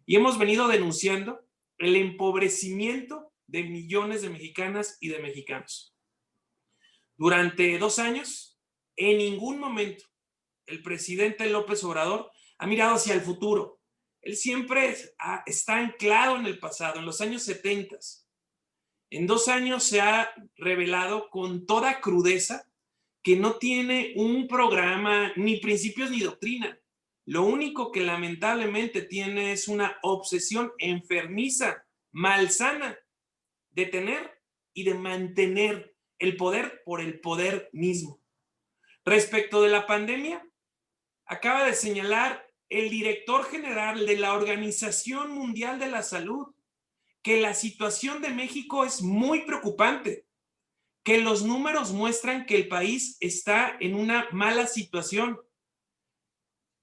y hemos venido denunciando el empobrecimiento de millones de mexicanas y de mexicanos. Durante 2 años, en ningún momento el presidente López Obrador ha mirado hacia el futuro. Él siempre está anclado en el pasado, en los años 70. En 2 años se ha revelado con toda crudeza que no tiene un programa, ni principios, ni doctrina. Lo único que lamentablemente tiene es una obsesión enfermiza, malsana, de tener y de mantener el poder por el poder mismo. Respecto de la pandemia, acaba de señalar el director general de la Organización Mundial de la Salud que la situación de México es muy preocupante, que los números muestran que el país está en una mala situación,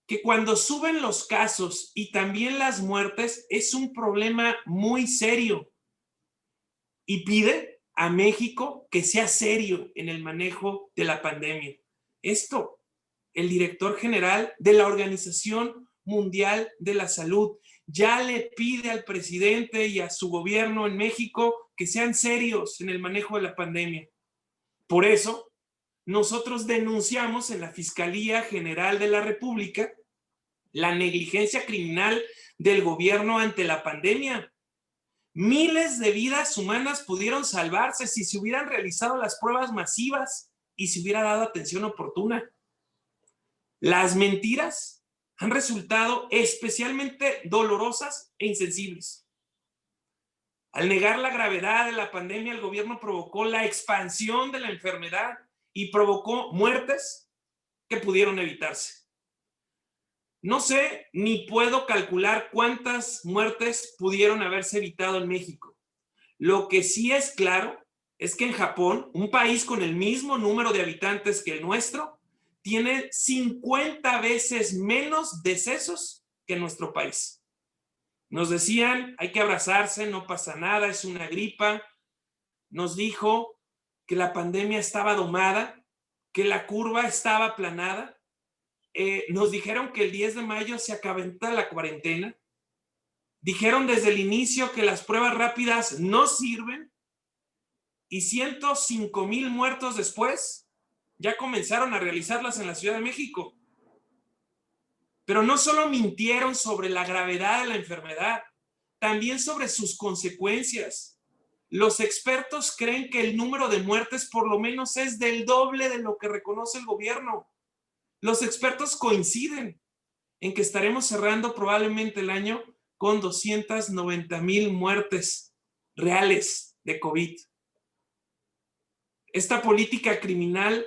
que cuando suben los casos y también las muertes es un problema muy serio, y pide a México que sea serio en el manejo de la pandemia. Esto, el director general de la Organización Mundial de la Salud ya le pide al presidente y a su gobierno en México que sean serios en el manejo de la pandemia. Por eso, nosotros denunciamos en la Fiscalía General de la República la negligencia criminal del gobierno ante la pandemia. Miles de vidas humanas pudieron salvarse si se hubieran realizado las pruebas masivas y se hubiera dado atención oportuna. Las mentiras han resultado especialmente dolorosas e insensibles. Al negar la gravedad de la pandemia, el gobierno provocó la expansión de la enfermedad y provocó muertes que pudieron evitarse. No sé ni puedo calcular cuántas muertes pudieron haberse evitado en México. Lo que sí es claro es que en Japón, un país con el mismo número de habitantes que el nuestro, tiene 50 veces menos decesos que nuestro país. Nos decían, hay que abrazarse, no pasa nada, es una gripa. Nos dijo que la pandemia estaba domada, que la curva estaba aplanada. Nos dijeron que el 10 de mayo se acaba la cuarentena. Dijeron desde el inicio que las pruebas rápidas no sirven y 105,000 muertos después ya comenzaron a realizarlas en la Ciudad de México. Pero no solo mintieron sobre la gravedad de la enfermedad, también sobre sus consecuencias. Los expertos creen que el número de muertes por lo menos es del doble de lo que reconoce el gobierno. Los expertos coinciden en que estaremos cerrando probablemente el año con 290,000 muertes reales de COVID. Esta política criminal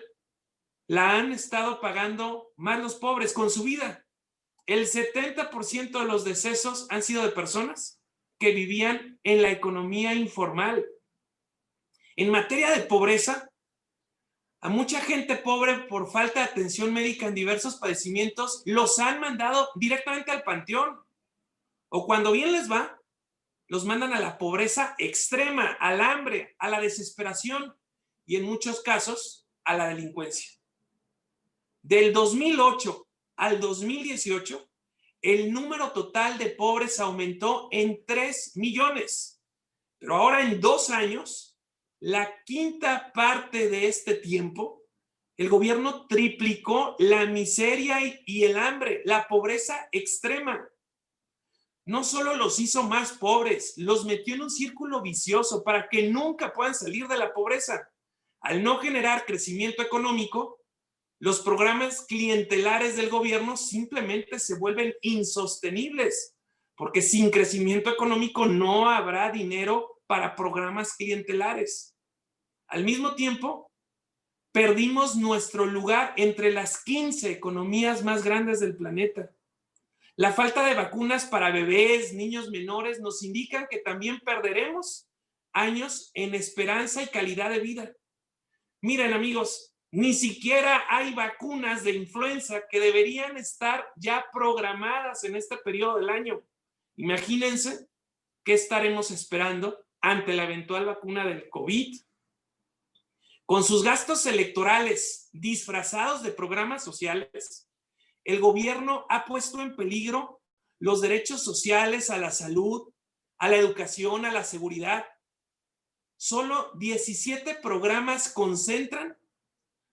la han estado pagando más los pobres con su vida. El 70% de los decesos han sido de personas que vivían en la economía informal. En materia de pobreza, a mucha gente pobre por falta de atención médica en diversos padecimientos los han mandado directamente al panteón. O cuando bien les va, los mandan a la pobreza extrema, al hambre, a la desesperación y en muchos casos a la delincuencia. Del 2008 al 2018, el número total de pobres aumentó en 3 millones. Pero ahora en 2 años, la quinta parte de este tiempo, el gobierno triplicó la miseria y el hambre, la pobreza extrema. No solo los hizo más pobres, los metió en un círculo vicioso para que nunca puedan salir de la pobreza. Al no generar crecimiento económico, los programas clientelares del gobierno simplemente se vuelven insostenibles, porque sin crecimiento económico no habrá dinero para programas clientelares. Al mismo tiempo, perdimos nuestro lugar entre las 15 economías más grandes del planeta. La falta de vacunas para bebés, niños menores, nos indican que también perderemos años en esperanza y calidad de vida. Miren, amigos, ni siquiera hay vacunas de influenza que deberían estar ya programadas en este periodo del año. Imagínense qué estaremos esperando ante la eventual vacuna del COVID. Con sus gastos electorales disfrazados de programas sociales, el gobierno ha puesto en peligro los derechos sociales, a la salud, a la educación, a la seguridad. Solo 17 programas concentran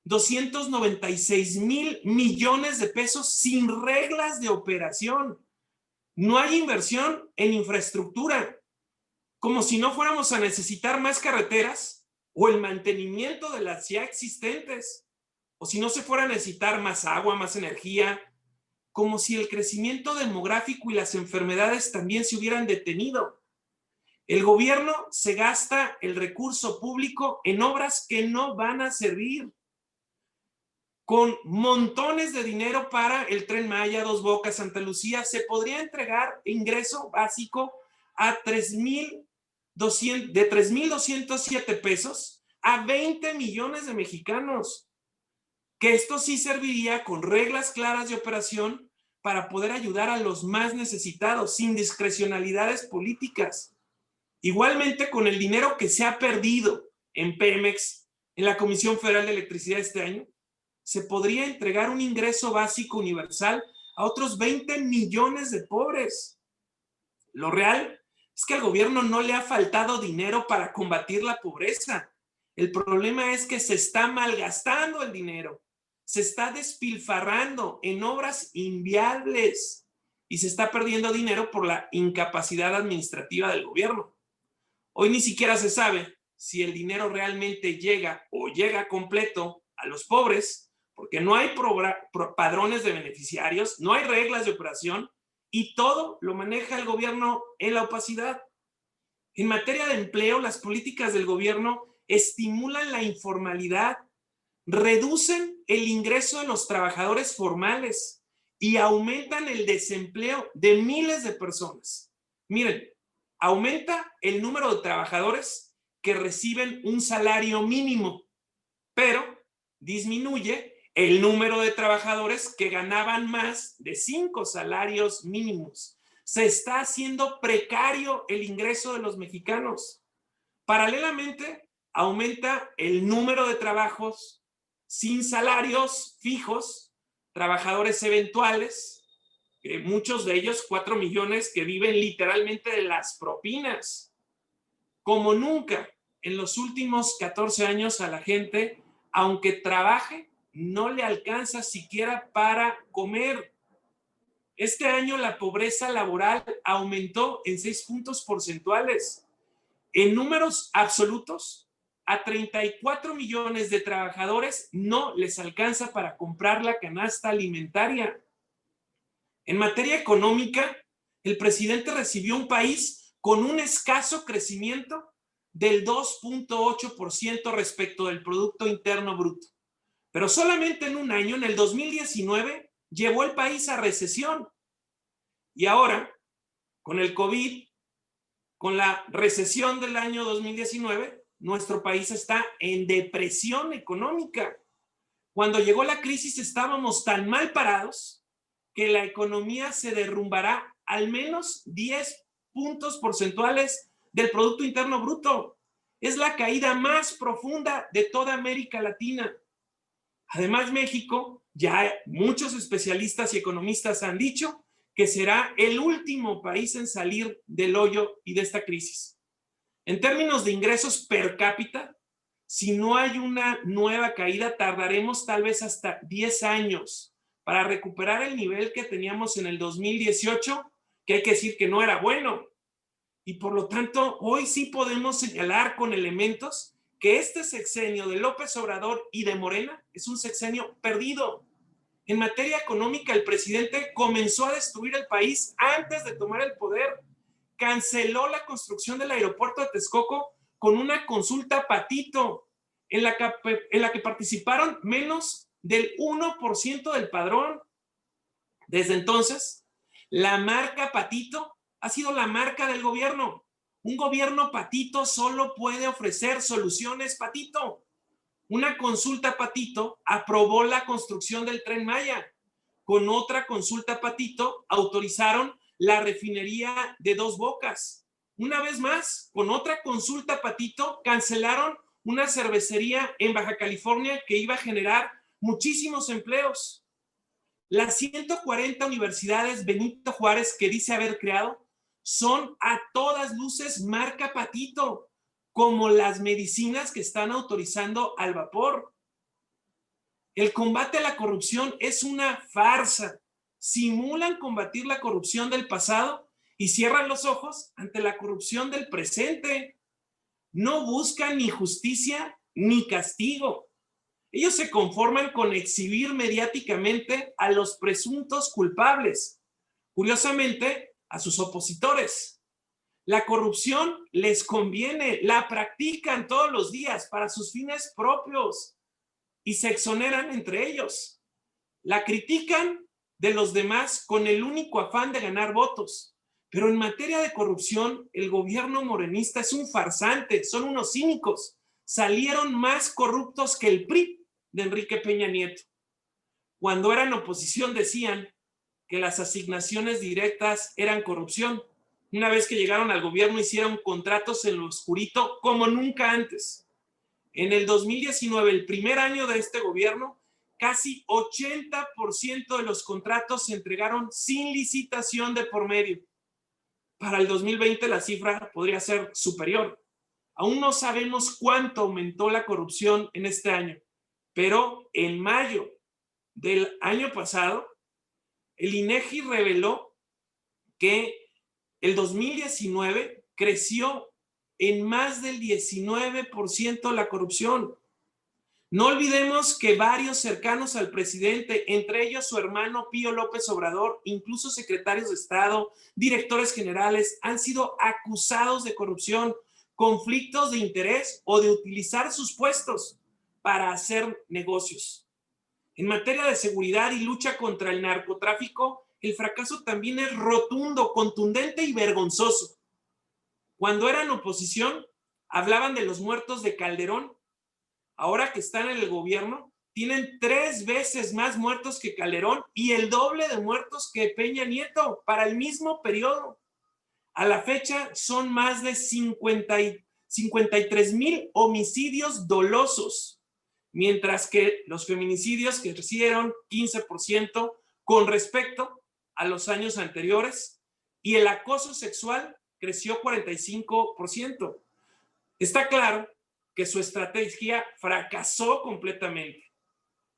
296,000 millones de pesos sin reglas de operación. No hay inversión en infraestructura, como si no fuéramos a necesitar más carreteras o el mantenimiento de las ya existentes, o si no se fuera a necesitar más agua, más energía, como si el crecimiento demográfico y las enfermedades también se hubieran detenido. El gobierno se gasta el recurso público en obras que no van a servir, con montones de dinero para el Tren Maya, Dos Bocas, Santa Lucía. Se podría entregar ingreso básico a 3,207 pesos a 20 millones de mexicanos, que esto sí serviría con reglas claras de operación para poder ayudar a los más necesitados, sin discrecionalidades políticas. Igualmente, con el dinero que se ha perdido en Pemex, en la Comisión Federal de Electricidad este año, se podría entregar un ingreso básico universal a otros 20 millones de pobres. Lo real es que al gobierno no le ha faltado dinero para combatir la pobreza. El problema es que se está malgastando el dinero, se está despilfarrando en obras inviables y se está perdiendo dinero por la incapacidad administrativa del gobierno. Hoy ni siquiera se sabe si el dinero realmente llega o llega completo a los pobres, porque no hay padrones de beneficiarios, no hay reglas de operación y todo lo maneja el gobierno en la opacidad. En materia de empleo, las políticas del gobierno estimulan la informalidad, reducen el ingreso de los trabajadores formales y aumentan el desempleo de miles de personas. Miren, aumenta el número de trabajadores que reciben un salario mínimo, pero disminuye el número de trabajadores que ganaban más de 5 salarios mínimos. Se está haciendo precario el ingreso de los mexicanos. Paralelamente, aumenta el número de trabajos sin salarios fijos, trabajadores eventuales, muchos de ellos 4 millones que viven literalmente de las propinas. Como nunca en los últimos 14 años a la gente, aunque trabaje, no le alcanza siquiera para comer. Este año la pobreza laboral aumentó en 6 puntos porcentuales. En números absolutos, a 34 millones de trabajadores no les alcanza para comprar la canasta alimentaria. En materia económica, el presidente recibió un país con un escaso crecimiento del 2,8% respecto del Producto Interno Bruto. Pero solamente en un año, en el 2019, llevó el país a recesión. Y ahora, con el COVID, con la recesión del año 2019, nuestro país está en depresión económica. Cuando llegó la crisis estábamos tan mal parados que la economía se derrumbará al menos 10 puntos porcentuales del Producto Interno Bruto. Es la caída más profunda de toda América Latina. Además, México, ya muchos especialistas y economistas han dicho que será el último país en salir del hoyo y de esta crisis. En términos de ingresos per cápita, si no hay una nueva caída, tardaremos tal vez hasta 10 años para recuperar el nivel que teníamos en el 2018, que hay que decir que no era bueno. Y por lo tanto, hoy sí podemos señalar con elementos que este sexenio de López Obrador y de Morena es un sexenio perdido. En materia económica, el presidente comenzó a destruir el país antes de tomar el poder. Canceló la construcción del aeropuerto de Texcoco con una consulta patito, en la que participaron menos del 1% del padrón. Desde entonces, la marca patito ha sido la marca del gobierno. Un gobierno patito solo puede ofrecer soluciones patito. Una consulta patito aprobó la construcción del Tren Maya. Con otra consulta patito autorizaron la refinería de Dos Bocas. Una vez más, con otra consulta patito cancelaron una cervecería en Baja California que iba a generar muchísimos empleos. Las 140 universidades Benito Juárez que dice haber creado son a todas luces marca Patito, como las medicinas que están autorizando al vapor. El combate a la corrupción es una farsa. Simulan combatir la corrupción del pasado y cierran los ojos ante la corrupción del presente. No buscan ni justicia ni castigo. Ellos se conforman con exhibir mediáticamente a los presuntos culpables, curiosamente a sus opositores. La corrupción les conviene, la practican todos los días para sus fines propios y se exoneran entre ellos. La critican de los demás con el único afán de ganar votos. Pero en materia de corrupción, el gobierno morenista es un farsante, son unos cínicos. Salieron más corruptos que el PRI de Enrique Peña Nieto. Cuando eran oposición decían que las asignaciones directas eran corrupción. Una vez que llegaron al gobierno hicieron contratos en lo oscurito como nunca antes. En el 2019, el primer año de este gobierno, casi 80% de los contratos se entregaron sin licitación de por medio. Para el 2020 la cifra podría ser superior. Aún no sabemos cuánto aumentó la corrupción en este año, pero en mayo del año pasado, el INEGI reveló que el 2019 creció en más del 19% la corrupción. No olvidemos que varios cercanos al presidente, entre ellos su hermano Pío López Obrador, incluso secretarios de Estado, directores generales, han sido acusados de corrupción, conflictos de interés o de utilizar sus puestos para hacer negocios. En materia de seguridad y lucha contra el narcotráfico, el fracaso también es rotundo, contundente y vergonzoso. Cuando eran oposición, hablaban de los muertos de Calderón. Ahora que están en el gobierno, tienen 3 veces más muertos que Calderón y el doble de muertos que Peña Nieto para el mismo periodo. A la fecha son más de 53,000 homicidios dolosos, mientras que los feminicidios crecieron 15% con respecto a los años anteriores y el acoso sexual creció 45%. Está claro que su estrategia fracasó completamente.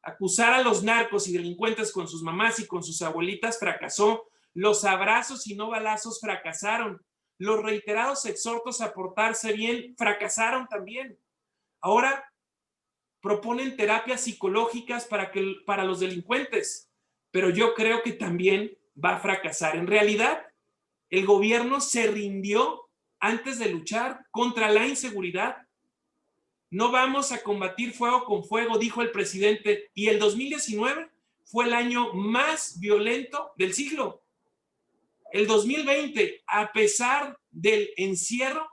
Acusar a los narcos y delincuentes con sus mamás y con sus abuelitas fracasó. Los abrazos y no balazos fracasaron. Los reiterados exhortos a portarse bien fracasaron también. Ahora proponen terapias psicológicas para los delincuentes, pero yo creo que también va a fracasar. En realidad, el gobierno se rindió antes de luchar contra la inseguridad. No vamos a combatir fuego con fuego, dijo el presidente, y el 2019 fue el año más violento del siglo. El 2020, a pesar del encierro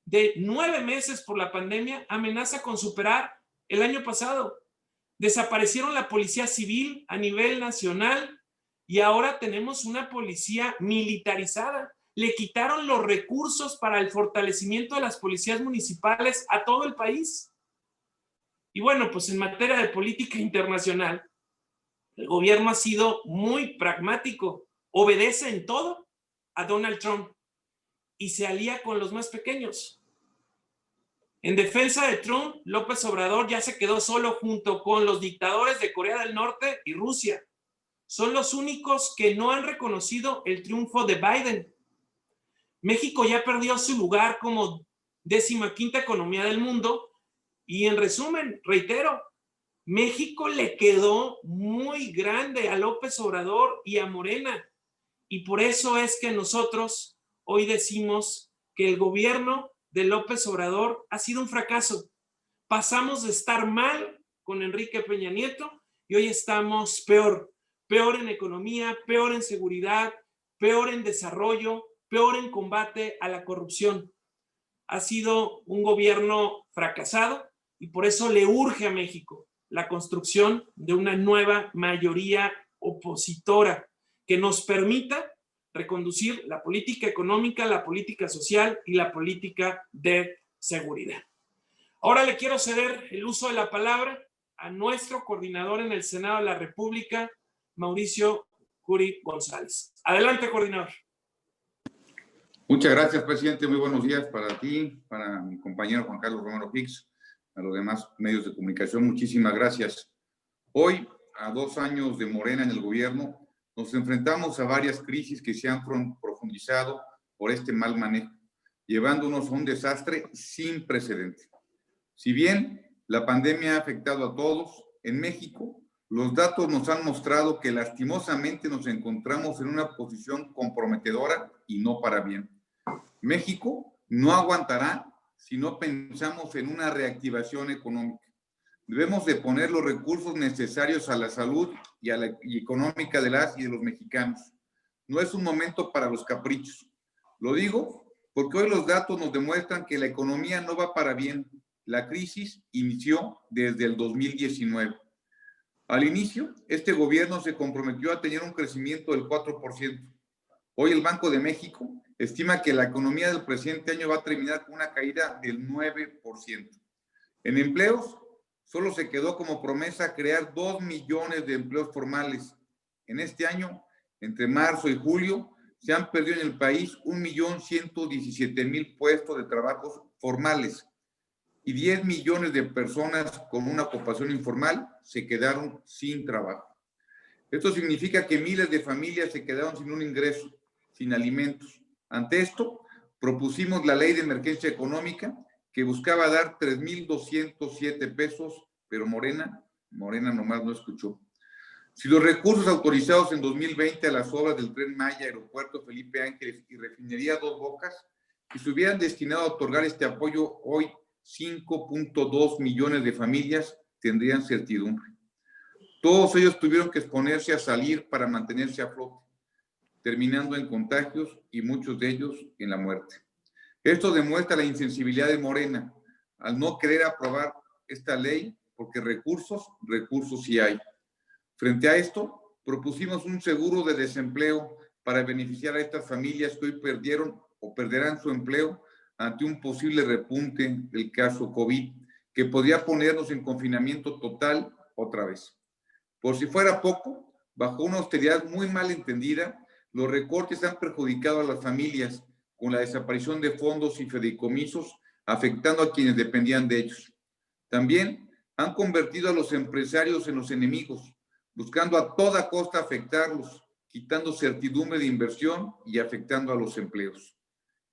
de 9 meses por la pandemia, amenaza con superar el año pasado. Desaparecieron la policía civil a nivel nacional y ahora tenemos una policía militarizada. Le quitaron los recursos para el fortalecimiento de las policías municipales a todo el país. Y bueno, pues en materia de política internacional, el gobierno ha sido muy pragmático, obedece en todo a Donald Trump y se alía con los más pequeños. En defensa de Trump, López Obrador ya se quedó solo junto con los dictadores de Corea del Norte y Rusia. Son los únicos que no han reconocido el triunfo de Biden. México ya perdió su lugar como 15ª economía del mundo y en resumen, reitero, México le quedó muy grande a López Obrador y a Morena y por eso es que nosotros hoy decimos que el gobierno de López Obrador ha sido un fracaso. Pasamos de estar mal con Enrique Peña Nieto y hoy estamos peor en economía, peor en seguridad, peor en desarrollo, peor en combate a la corrupción. Ha sido un gobierno fracasado y por eso le urge a México la construcción de una nueva mayoría opositora que nos permita reconducir la política económica, la política social y la política de seguridad. Ahora le quiero ceder el uso de la palabra a nuestro coordinador en el Senado de la República, Mauricio Curi González. Adelante, coordinador. Muchas gracias, presidente. Muy buenos días para ti, para mi compañero Juan Carlos Romero Hicks, a los demás medios de comunicación. Muchísimas gracias. Hoy, a 2 años de Morena en el gobierno, nos enfrentamos a varias crisis que se han profundizado por este mal manejo, llevándonos a un desastre sin precedente. Si bien la pandemia ha afectado a todos, en México los datos nos han mostrado que lastimosamente nos encontramos en una posición comprometedora y no para bien. México no aguantará si no pensamos en una reactivación económica. Debemos de poner los recursos necesarios a la salud y económica de las y de los mexicanos. No es un momento para los caprichos. Lo digo porque hoy los datos nos demuestran que la economía no va para bien. La crisis inició desde el 2019. Al inicio, este gobierno se comprometió a tener un crecimiento del 4%. Hoy el Banco de México estima que la economía del presente año va a terminar con una caída del 9%. En empleos, solo se quedó como promesa crear 2 millones de empleos formales. En este año, entre marzo y julio, se han perdido en el país 1.117.000 puestos de trabajos formales y 10 millones de personas con una ocupación informal se quedaron sin trabajo. Esto significa que miles de familias se quedaron sin un ingreso, sin alimentos. Ante esto, propusimos la Ley de Emergencia Económica que buscaba dar 3,207 pesos, pero Morena nomás no escuchó. Si los recursos autorizados en 2020 a las obras del Tren Maya, Aeropuerto Felipe Ángeles y Refinería Dos Bocas, que se hubieran destinado a otorgar este apoyo hoy, 5.2 millones de familias tendrían certidumbre. Todos ellos tuvieron que exponerse a salir para mantenerse a flote, terminando en contagios y muchos de ellos en la muerte. Esto demuestra la insensibilidad de Morena al no querer aprobar esta ley porque recursos sí hay. Frente a esto, propusimos un seguro de desempleo para beneficiar a estas familias que hoy perdieron o perderán su empleo ante un posible repunte del caso COVID, que podría ponernos en confinamiento total otra vez. Por si fuera poco, bajo una austeridad muy mal entendida, los recortes han perjudicado a las familias con la desaparición de fondos y fideicomisos, afectando a quienes dependían de ellos. También han convertido a los empresarios en los enemigos, buscando a toda costa afectarlos, quitando certidumbre de inversión y afectando a los empleos.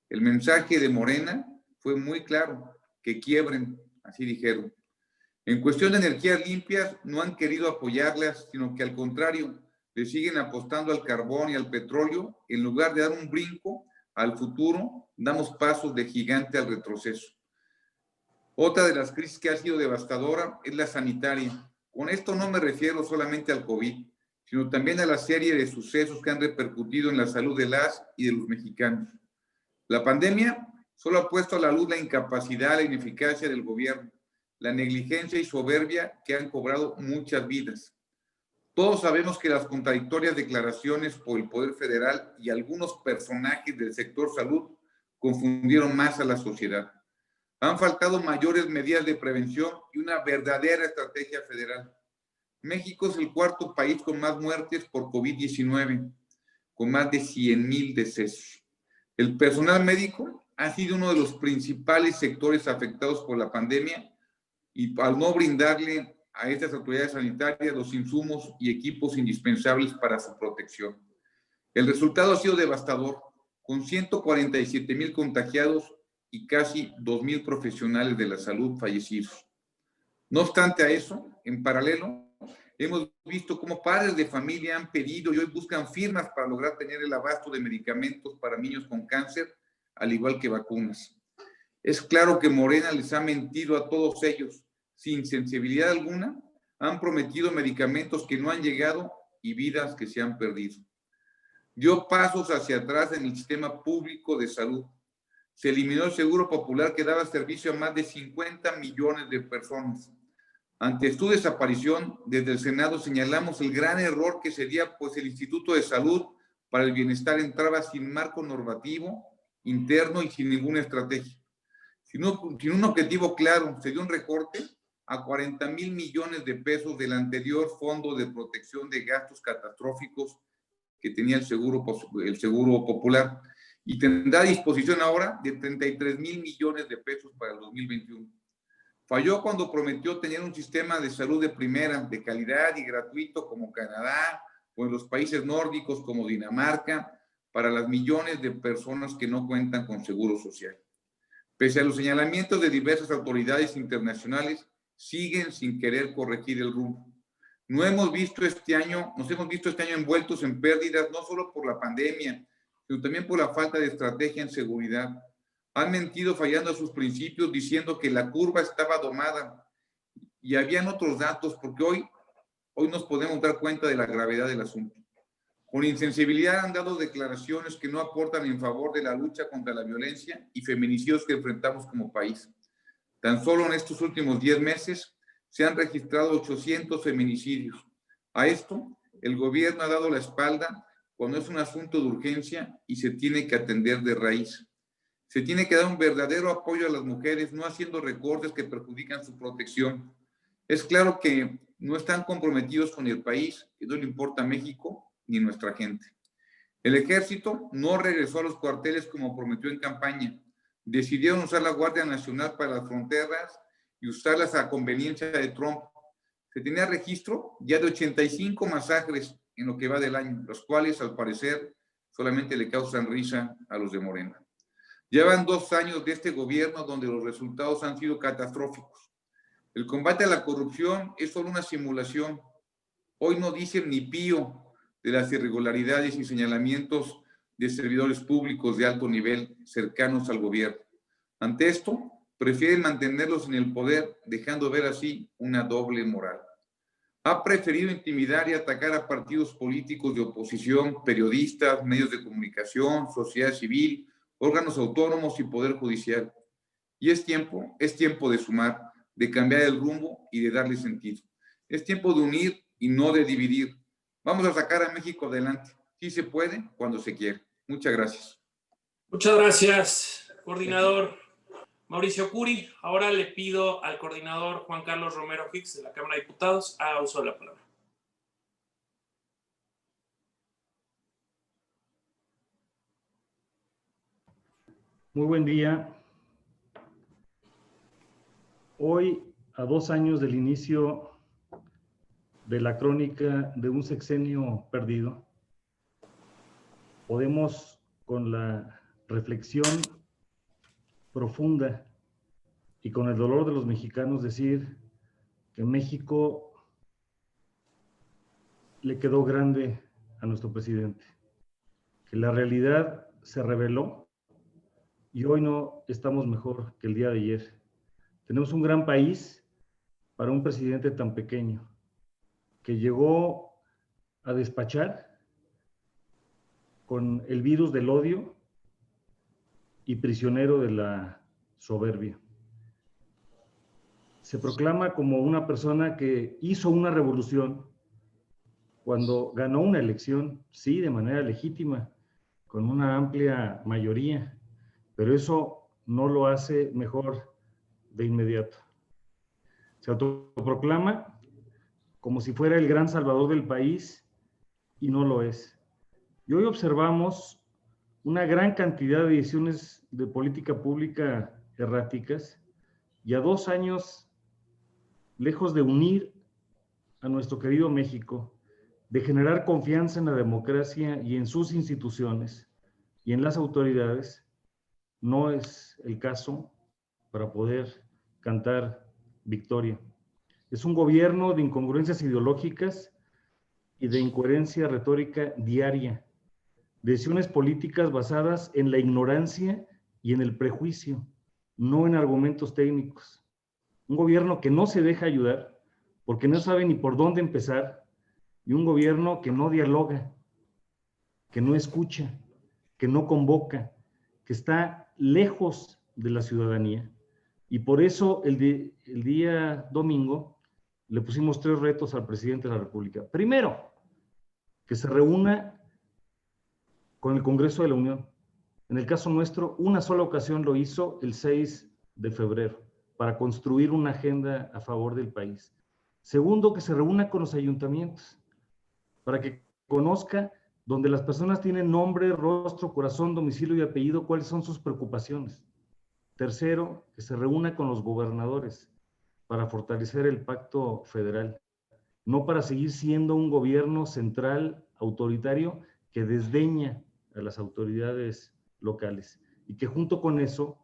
El mensaje de Morena fue muy claro, que quiebren, así dijeron. En cuestión de energías limpias, no han querido apoyarlas, sino que al contrario, le siguen apostando al carbón y al petróleo. En lugar de dar un brinco al futuro, damos pasos de gigante al retroceso. Otra de las crisis que ha sido devastadora es la sanitaria. Con esto no me refiero solamente al COVID, sino también a la serie de sucesos que han repercutido en la salud de las y de los mexicanos. La pandemia solo ha puesto a la luz la incapacidad, la ineficacia del gobierno, la negligencia y soberbia que han cobrado muchas vidas. Todos sabemos que las contradictorias declaraciones por el Poder Federal y algunos personajes del sector salud confundieron más a la sociedad. Han faltado mayores medidas de prevención y una verdadera estrategia federal. México es el 4º país con más muertes por COVID-19, con más de 100,000 decesos. El personal médico ha sido uno de los principales sectores afectados por la pandemia y al no brindarle a estas autoridades sanitarias los insumos y equipos indispensables para su protección. El resultado ha sido devastador, con 147,000 contagiados y casi 2,000 profesionales de la salud fallecidos. No obstante a eso, en paralelo, hemos visto cómo padres de familia han pedido y hoy buscan firmas para lograr tener el abasto de medicamentos para niños con cáncer, al igual que vacunas. Es claro que Morena les ha mentido a todos ellos. Sin sensibilidad alguna, han prometido medicamentos que no han llegado y vidas que se han perdido. Dio pasos hacia atrás en el sistema público de salud. Se eliminó el Seguro Popular que daba servicio a más de 50 millones de personas. Ante su desaparición, desde el Senado señalamos el gran error que sería, pues, el Instituto de Salud para el Bienestar entraba sin marco normativo interno y sin ninguna estrategia. Sin un objetivo claro, se dio un recorte a 40,000 millones de pesos del anterior Fondo de Protección de Gastos Catastróficos que tenía el Seguro Popular, y tendrá a disposición ahora de 33,000 millones de pesos para el 2021. Falló cuando prometió tener un sistema de salud de primera, de calidad y gratuito como Canadá o en los países nórdicos como Dinamarca para las millones de personas que no cuentan con seguro social. Pese a los señalamientos de diversas autoridades internacionales, siguen sin querer corregir el rumbo. Nos hemos visto este año envueltos en pérdidas no solo por la pandemia, sino también por la falta de estrategia en seguridad. Han mentido fallando a sus principios diciendo que la curva estaba domada y habían otros datos, porque hoy nos podemos dar cuenta de la gravedad del asunto. Con insensibilidad han dado declaraciones que no aportan en favor de la lucha contra la violencia y feminicidios que enfrentamos como país. Tan solo en estos últimos 10 meses se han registrado 800 feminicidios. A esto, el gobierno ha dado la espalda cuando es un asunto de urgencia y se tiene que atender de raíz. Se tiene que dar un verdadero apoyo a las mujeres, no haciendo recortes que perjudican su protección. Es claro que no están comprometidos con el país, que no le importa a México ni nuestra gente. El ejército no regresó a los cuarteles como prometió en campaña. Decidieron usar la Guardia Nacional para las fronteras y usarlas a conveniencia de Trump. Se tenía registro ya de 85 masacres en lo que va del año, los cuales al parecer solamente le causan risa a los de Morena. Llevan 2 años de este gobierno donde los resultados han sido catastróficos. El combate a la corrupción es solo una simulación. Hoy no dicen ni pío de las irregularidades y señalamientos de servidores públicos de alto nivel cercanos al gobierno. Ante esto, prefieren mantenerlos en el poder, dejando ver así una doble moral. Ha preferido intimidar y atacar a partidos políticos de oposición, periodistas, medios de comunicación, sociedad civil, órganos autónomos y poder judicial. Y es tiempo de sumar, de cambiar el rumbo y de darle sentido. Es tiempo de unir y no de dividir. Vamos a sacar a México adelante. Sí se puede cuando se quiere. Muchas gracias. Muchas gracias, coordinador Mauricio Curi. Ahora le pido al coordinador Juan Carlos Romero Hicks de la Cámara de Diputados haga uso de la palabra. Muy buen día. Hoy, a 2 años del inicio de la crónica de un sexenio perdido, podemos, con la reflexión profunda y con el dolor de los mexicanos, decir que México le quedó grande a nuestro presidente, que la realidad se reveló y hoy no estamos mejor que el día de ayer. Tenemos un gran país para un presidente tan pequeño, que llegó a despachar con el virus del odio y prisionero de la soberbia. Se proclama como una persona que hizo una revolución cuando ganó una elección, sí, de manera legítima, con una amplia mayoría, pero eso no lo hace mejor de inmediato. Se autoproclama como si fuera el gran salvador del país y no lo es. Y hoy observamos una gran cantidad de decisiones de política pública erráticas y a 2 años, lejos de unir a nuestro querido México, de generar confianza en la democracia y en sus instituciones y en las autoridades, no es el caso para poder cantar victoria. Es un gobierno de incongruencias ideológicas y de incoherencia retórica diaria, decisiones políticas basadas en la ignorancia y en el prejuicio, no en argumentos técnicos. Un gobierno que no se deja ayudar porque no sabe ni por dónde empezar, y un gobierno que no dialoga, que no escucha, que no convoca, que está lejos de la ciudadanía. Y por eso el día domingo le pusimos 3 retos al presidente de la República. Primero, que se reúna con el Congreso de la Unión. En el caso nuestro, una sola ocasión lo hizo el 6 de febrero. para construir una agenda a favor del país. Segundo, que se reúna con los ayuntamientos para que conozca, donde las personas tienen nombre, rostro, corazón, domicilio y apellido, cuáles son sus preocupaciones. Tercero, que se reúna con los gobernadores para fortalecer el pacto federal, no para seguir siendo un gobierno central autoritario que desdeña a las autoridades locales, y que junto con eso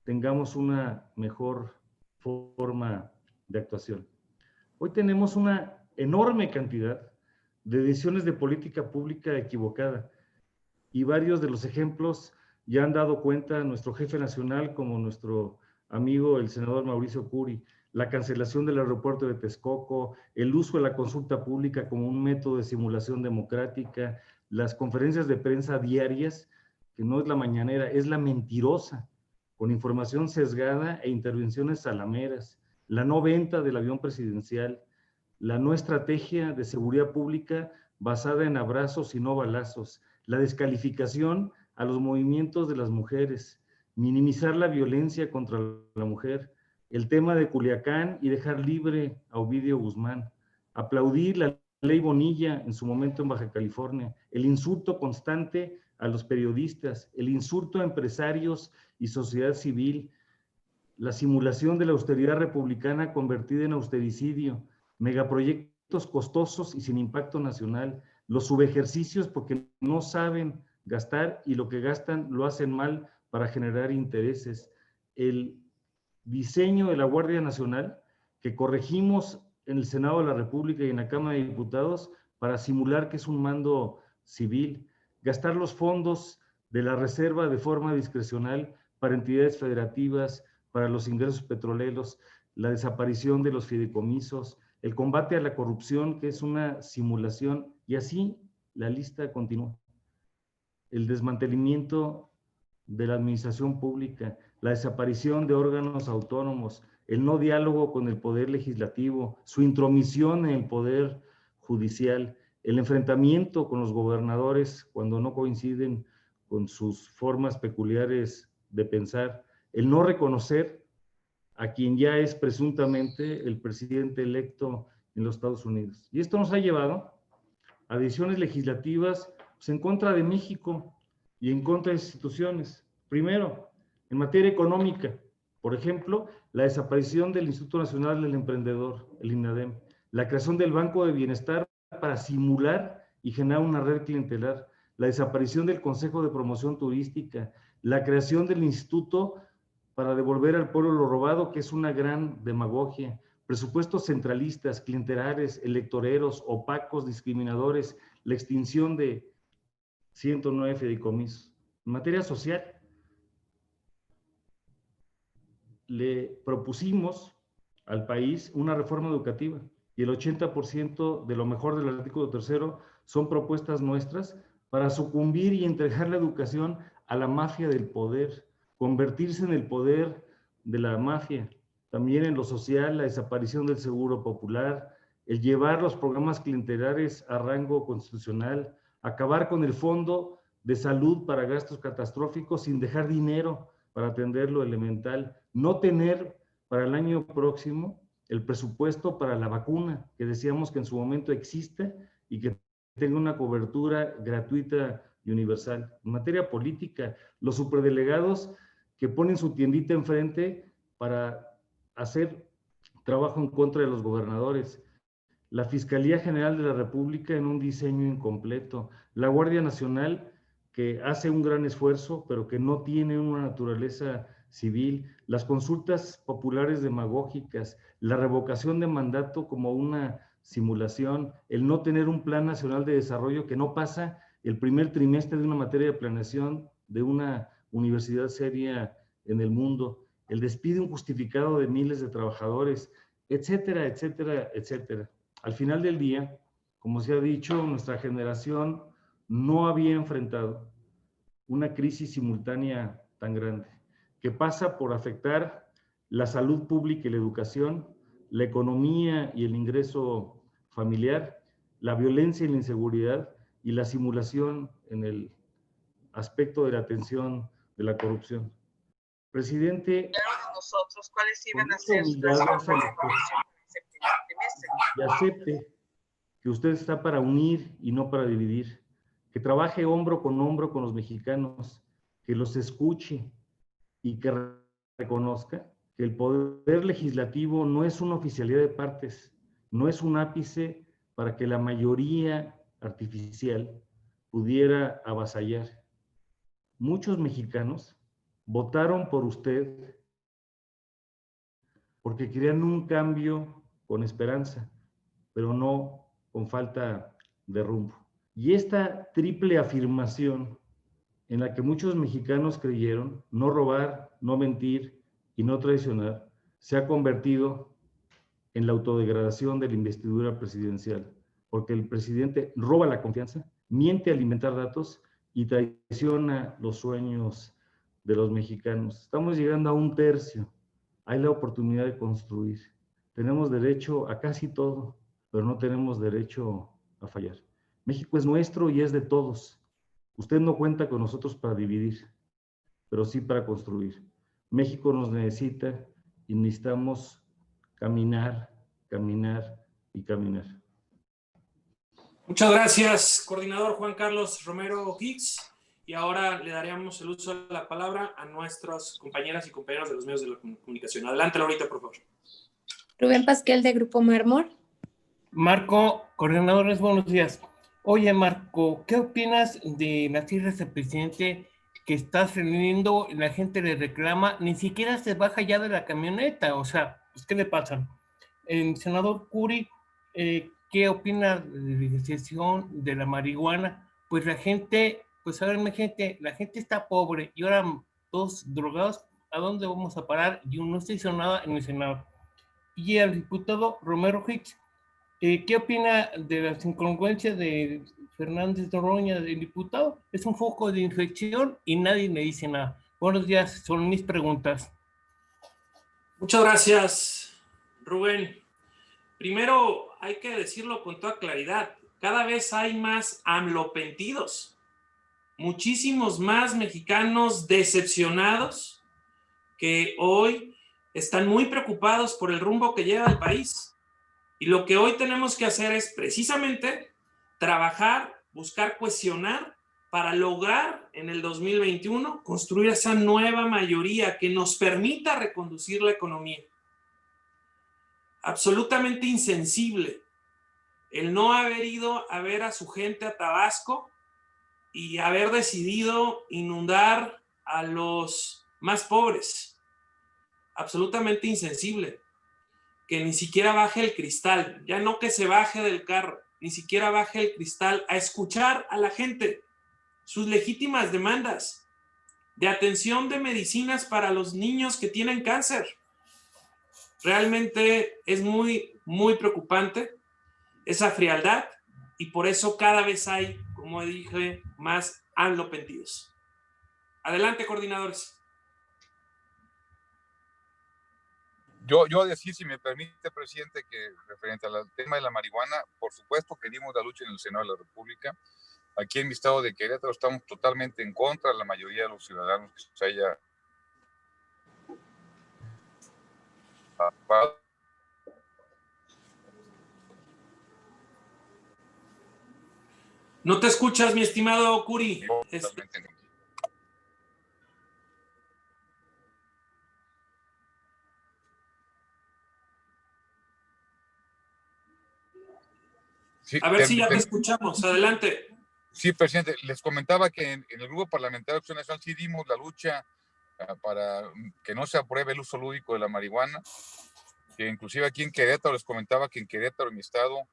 tengamos una mejor forma de actuación. Hoy tenemos una enorme cantidad de decisiones de política pública equivocada, y varios de los ejemplos ya han dado cuenta nuestro jefe nacional, como nuestro amigo el senador Mauricio Curi: la cancelación del aeropuerto de Texcoco, el uso de la consulta pública como un método de simulación democrática, las conferencias de prensa diarias, que no es la mañanera, es la mentirosa, con información sesgada e intervenciones salameras, la no venta del avión presidencial, la no estrategia de seguridad pública basada en abrazos y no balazos, la descalificación a los movimientos de las mujeres, minimizar la violencia contra la mujer, el tema de Culiacán y dejar libre a Ovidio Guzmán, aplaudir la ley Bonilla en su momento en Baja California, el insulto constante a los periodistas, el insulto a empresarios y sociedad civil, la simulación de la austeridad republicana convertida en austericidio, megaproyectos costosos y sin impacto nacional, los subejercicios porque no saben gastar y lo que gastan lo hacen mal para generar intereses, el diseño de la Guardia Nacional que corregimos en el Senado de la República y en la Cámara de Diputados para simular que es un mando civil, gastar los fondos de la reserva de forma discrecional para entidades federativas, para los ingresos petroleros, la desaparición de los fideicomisos, el combate a la corrupción, que es una simulación, y así la lista continúa. El desmantelamiento de la administración pública, la desaparición de órganos autónomos, el no diálogo con el poder legislativo, su intromisión en el poder judicial, el enfrentamiento con los gobernadores cuando no coinciden con sus formas peculiares de pensar, el no reconocer a quien ya es presuntamente el presidente electo en los Estados Unidos. Y esto nos ha llevado a decisiones legislativas pues, en contra de México y en contra de instituciones. Primero, en materia económica, por ejemplo, la desaparición del Instituto Nacional del Emprendedor, el INADEM, la creación del Banco de Bienestar para simular y generar una red clientelar, la desaparición del Consejo de Promoción Turística, la creación del Instituto para devolver al pueblo lo robado, que es una gran demagogia, presupuestos centralistas, clientelares, electoreros, opacos, discriminadores, la extinción de 109 fideicomisos. En materia social, le propusimos al país una reforma educativa y el 80% de lo mejor del artículo 3º son propuestas nuestras para sucumbir y entregar la educación a la mafia del poder, convertirse en el poder de la mafia. También en lo social, la desaparición del seguro popular, el llevar los programas clientelares a rango constitucional, acabar con el fondo de salud para gastos catastróficos sin dejar dinero para atender lo elemental, no tener para el año próximo el presupuesto para la vacuna, que decíamos que en su momento existe y que tenga una cobertura gratuita y universal. En materia política, los superdelegados que ponen su tiendita enfrente para hacer trabajo en contra de los gobernadores, la Fiscalía General de la República en un diseño incompleto, la Guardia Nacional que hace un gran esfuerzo, pero que no tiene una naturaleza civil, las consultas populares demagógicas, la revocación de mandato como una simulación, el no tener un plan nacional de desarrollo que no pasa el primer trimestre de una materia de planeación de una universidad seria en el mundo, el despido injustificado de miles de trabajadores, etcétera, etcétera, etcétera. Al final del día, como se ha dicho, nuestra generación no había enfrentado una crisis simultánea tan grande, que pasa por afectar la salud pública y la educación, la economía y el ingreso familiar, la violencia y la inseguridad y la simulación en el aspecto de la atención de la corrupción. Presidente, nosotros cuáles iban a Con ser mucha las humildad, propuestas Gonzalo, del séptimo trimestre. y acepte que usted está para unir y no para dividir, que trabaje hombro con los mexicanos, que los escuche y que reconozca que el poder legislativo no es una oficialidad de partes, no es un ápice para que la mayoría artificial pudiera avasallar. Muchos mexicanos votaron por usted porque querían un cambio con esperanza, pero no con falta de rumbo. Y esta triple afirmación en la que muchos mexicanos creyeron, no robar, no mentir y no traicionar, se ha convertido en la autodegradación de la investidura presidencial, porque el presidente roba la confianza, miente al inventar datos y traiciona los sueños de los mexicanos. Estamos llegando a un tercio. Hay la oportunidad de construir. Tenemos derecho a casi todo, pero no tenemos derecho a fallar. México es nuestro y es de todos. Usted no cuenta con nosotros para dividir, pero sí para construir. México nos necesita y necesitamos caminar, caminar y caminar. Muchas gracias, coordinador Juan Carlos Romero Hicks. Y ahora le daremos el uso de la palabra a nuestras compañeras y compañeros de los medios de la comunicación. Adelante, Laurita, por favor. Rubén Pasquel, de Grupo Mármol. Marco, coordinadores, buenos días. Oye, Marco, ¿qué opinas de las cifras del presidente que estás reuniendo? La gente le reclama, ni siquiera se baja ya de la camioneta, o sea, pues, ¿qué le pasa? El senador Curi, ¿qué opina de la legalización de la marihuana? Pues la gente, pues a ver, imagínate, la gente está pobre y ahora todos drogados, ¿a dónde vamos a parar? Yo no estoy diciendo nada en el Senado. Y el diputado Romero Hicks, ¿qué opina de las incongruencias de Fernández Noroña, del diputado? Es un foco de infección y nadie le dice nada. Buenos días, son mis preguntas. Muchas gracias, Rubén. Primero, hay que decirlo con toda claridad. Cada vez hay más amlopentidos. Muchísimos más mexicanos decepcionados que hoy están muy preocupados por el rumbo que lleva el país. Y lo que hoy tenemos que hacer es precisamente trabajar, buscar cohesionar para lograr en el 2021 construir esa nueva mayoría que nos permita reconducir la economía. Absolutamente insensible el no haber ido a ver a su gente a Tabasco y haber decidido inundar a los más pobres. Absolutamente insensible. Que ni siquiera baje el cristal, ya no que se baje del carro, ni siquiera baje el cristal a escuchar a la gente, sus legítimas demandas de atención de medicinas para los niños que tienen cáncer. Realmente es muy, muy preocupante esa frialdad y por eso cada vez hay, como dije, más amlopentidos. Adelante, coordinadores. Yo decir, si me permite, presidente, que referente al tema de la marihuana, por supuesto que dimos la lucha en el Senado de la República. Aquí en mi estado de Querétaro estamos totalmente en contra de la mayoría de los ciudadanos que se haya aprobado. No te escuchas, mi estimado Curi. Sí, a ver si ya te escuchamos. Adelante. Sí, presidente, les comentaba que en el Grupo Parlamentario de Acción Nacional sí dimos la lucha para que no se apruebe el uso lúdico de la marihuana, que inclusive aquí en Querétaro les comentaba que en Querétaro, en mi estado,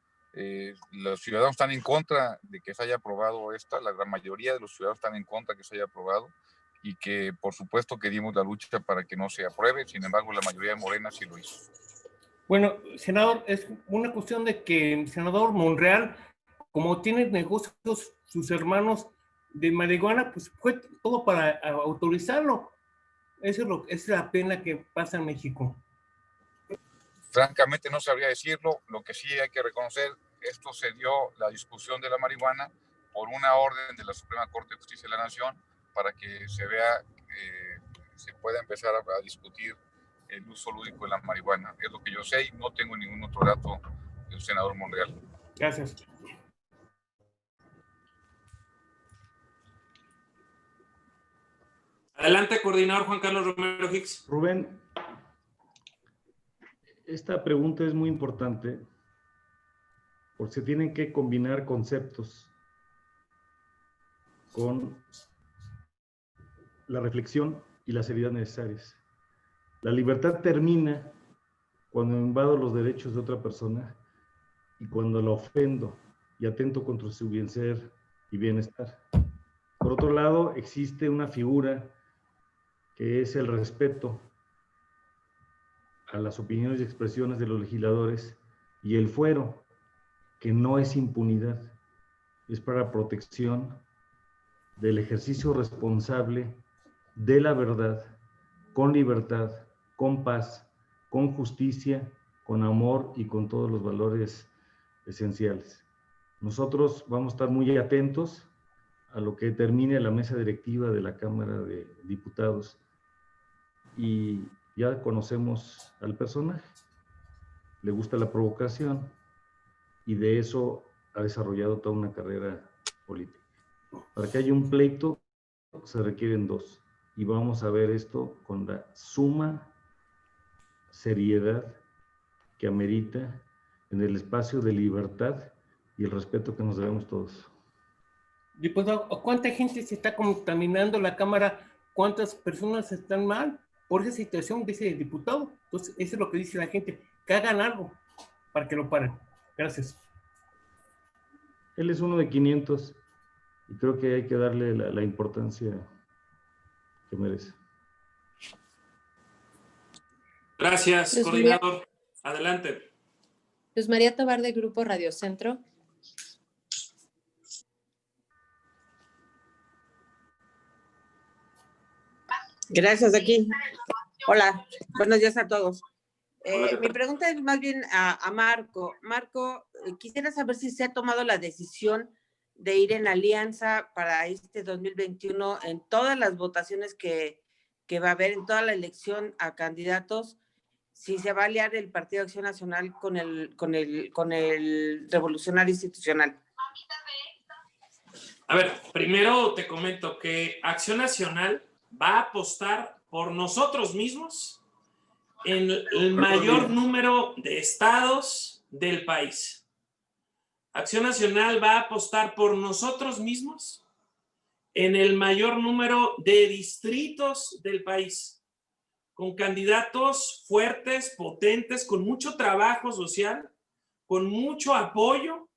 los ciudadanos están en contra de que se haya aprobado esta, la gran mayoría de los ciudadanos están en contra de que se haya aprobado y que por supuesto que dimos la lucha para que no se apruebe, sin embargo la mayoría de Morena sí lo hizo. Bueno, senador, es una cuestión de que el senador Monreal, como tiene negocios sus hermanos de marihuana, pues fue todo para autorizarlo. Eso es la pena que pasa en México. Francamente no sabría decirlo, lo que sí hay que reconocer, esto se dio la discusión de la marihuana por una orden de la Suprema Corte de Justicia de la Nación para que se vea, se pueda empezar a discutir el uso lúdico de la marihuana. Es lo que yo sé y no tengo ningún otro dato del senador Monreal. Gracias. Adelante, coordinador Juan Carlos Romero Hicks. Rubén, esta pregunta es muy importante porque se tienen que combinar conceptos con la reflexión y la seriedad necesarias. La libertad termina cuando invado los derechos de otra persona y cuando la ofendo y atento contra su bien ser y bienestar. Por otro lado, existe una figura que es el respeto a las opiniones y expresiones de los legisladores, y el fuero, que no es impunidad, es para protección del ejercicio responsable de la verdad, con libertad, con paz, con justicia, con amor y con todos los valores esenciales. Nosotros vamos a estar muy atentos a lo que termine la mesa directiva de la Cámara de Diputados, y ya conocemos al personaje, le gusta la provocación y de eso ha desarrollado toda una carrera política. Para que haya un pleito se requieren dos, y vamos a ver esto con la suma seriedad que amerita en el espacio de libertad y el respeto que nos debemos todos. Diputado, ¿cuánta gente se está contaminando la Cámara? ¿Cuántas personas están mal por esa situación? Dice el diputado. Entonces, eso es lo que dice la gente, que hagan algo para que lo paren. Gracias. Él es uno de 500 y creo que hay que darle la importancia que merece. Gracias, coordinador. Adelante. Luz María Tobar, de Grupo Radio Centro. Gracias, aquí. Hola, buenos días a todos. Mi pregunta es más bien a Marco. Marco, quisiera saber si se ha tomado la decisión de ir en alianza para este 2021 en todas las votaciones que va a haber, en toda la elección a candidatos, si se va a aliar el Partido Acción Nacional con el Revolucionario Institucional. A ver, primero te comento que Acción Nacional va a apostar por nosotros mismos en el mayor número de estados del país. Acción Nacional va a apostar por nosotros mismos en el mayor número de distritos del país, con candidatos fuertes, potentes, con mucho trabajo social, con mucho apoyo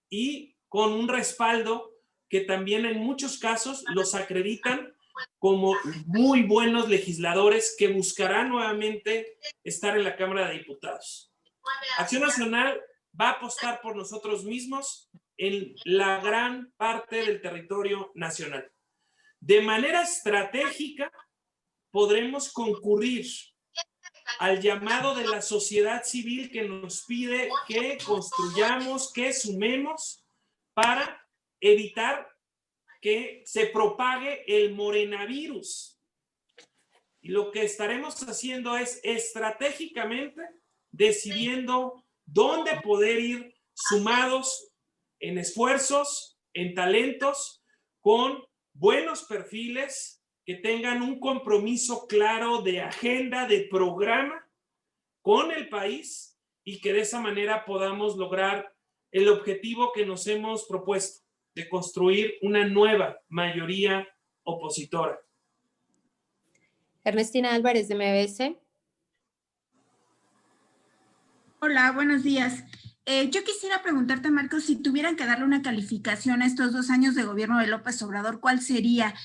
y con un respaldo que también en muchos casos los acreditan como muy buenos legisladores que buscarán nuevamente estar en la Cámara de Diputados. Acción Nacional va a apostar por nosotros mismos en la gran parte del territorio nacional. De manera estratégica, podremos concurrir al llamado de la sociedad civil que nos pide que construyamos, que sumemos para evitar que se propague el morenavirus. Y lo que estaremos haciendo es estratégicamente decidiendo dónde poder ir sumados en esfuerzos, en talentos, con buenos perfiles que tengan un compromiso claro de agenda, de programa con el país, y que de esa manera podamos lograr el objetivo que nos hemos propuesto, de construir una nueva mayoría opositora. Ernestina Álvarez, de MBS. Hola, buenos días. Yo quisiera preguntarte, Marcos, si tuvieran que darle una calificación a estos 2 años de gobierno de López Obrador, ¿cuál sería?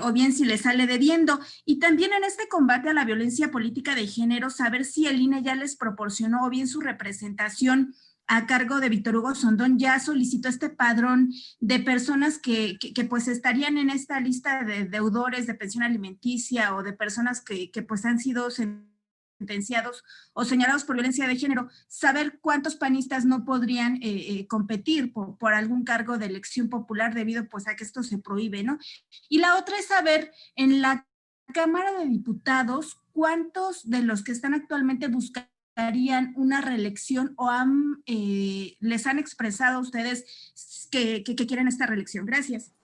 O bien si le sale debiendo. Y también en este combate a la violencia política de género, saber si el INE ya les proporcionó, o bien su representación a cargo de Víctor Hugo Sondón ya solicitó este padrón de personas que pues estarían en esta lista de deudores de pensión alimenticia, o de personas que pues han sido sentenciados o señalados por violencia de género, saber cuántos panistas no podrían competir por algún cargo de elección popular debido pues a que esto se prohíbe, ¿no? Y la otra es saber en la Cámara de Diputados ¿cuántos de los que están actualmente buscarían una reelección o les han expresado a ustedes que quieren esta reelección? Gracias.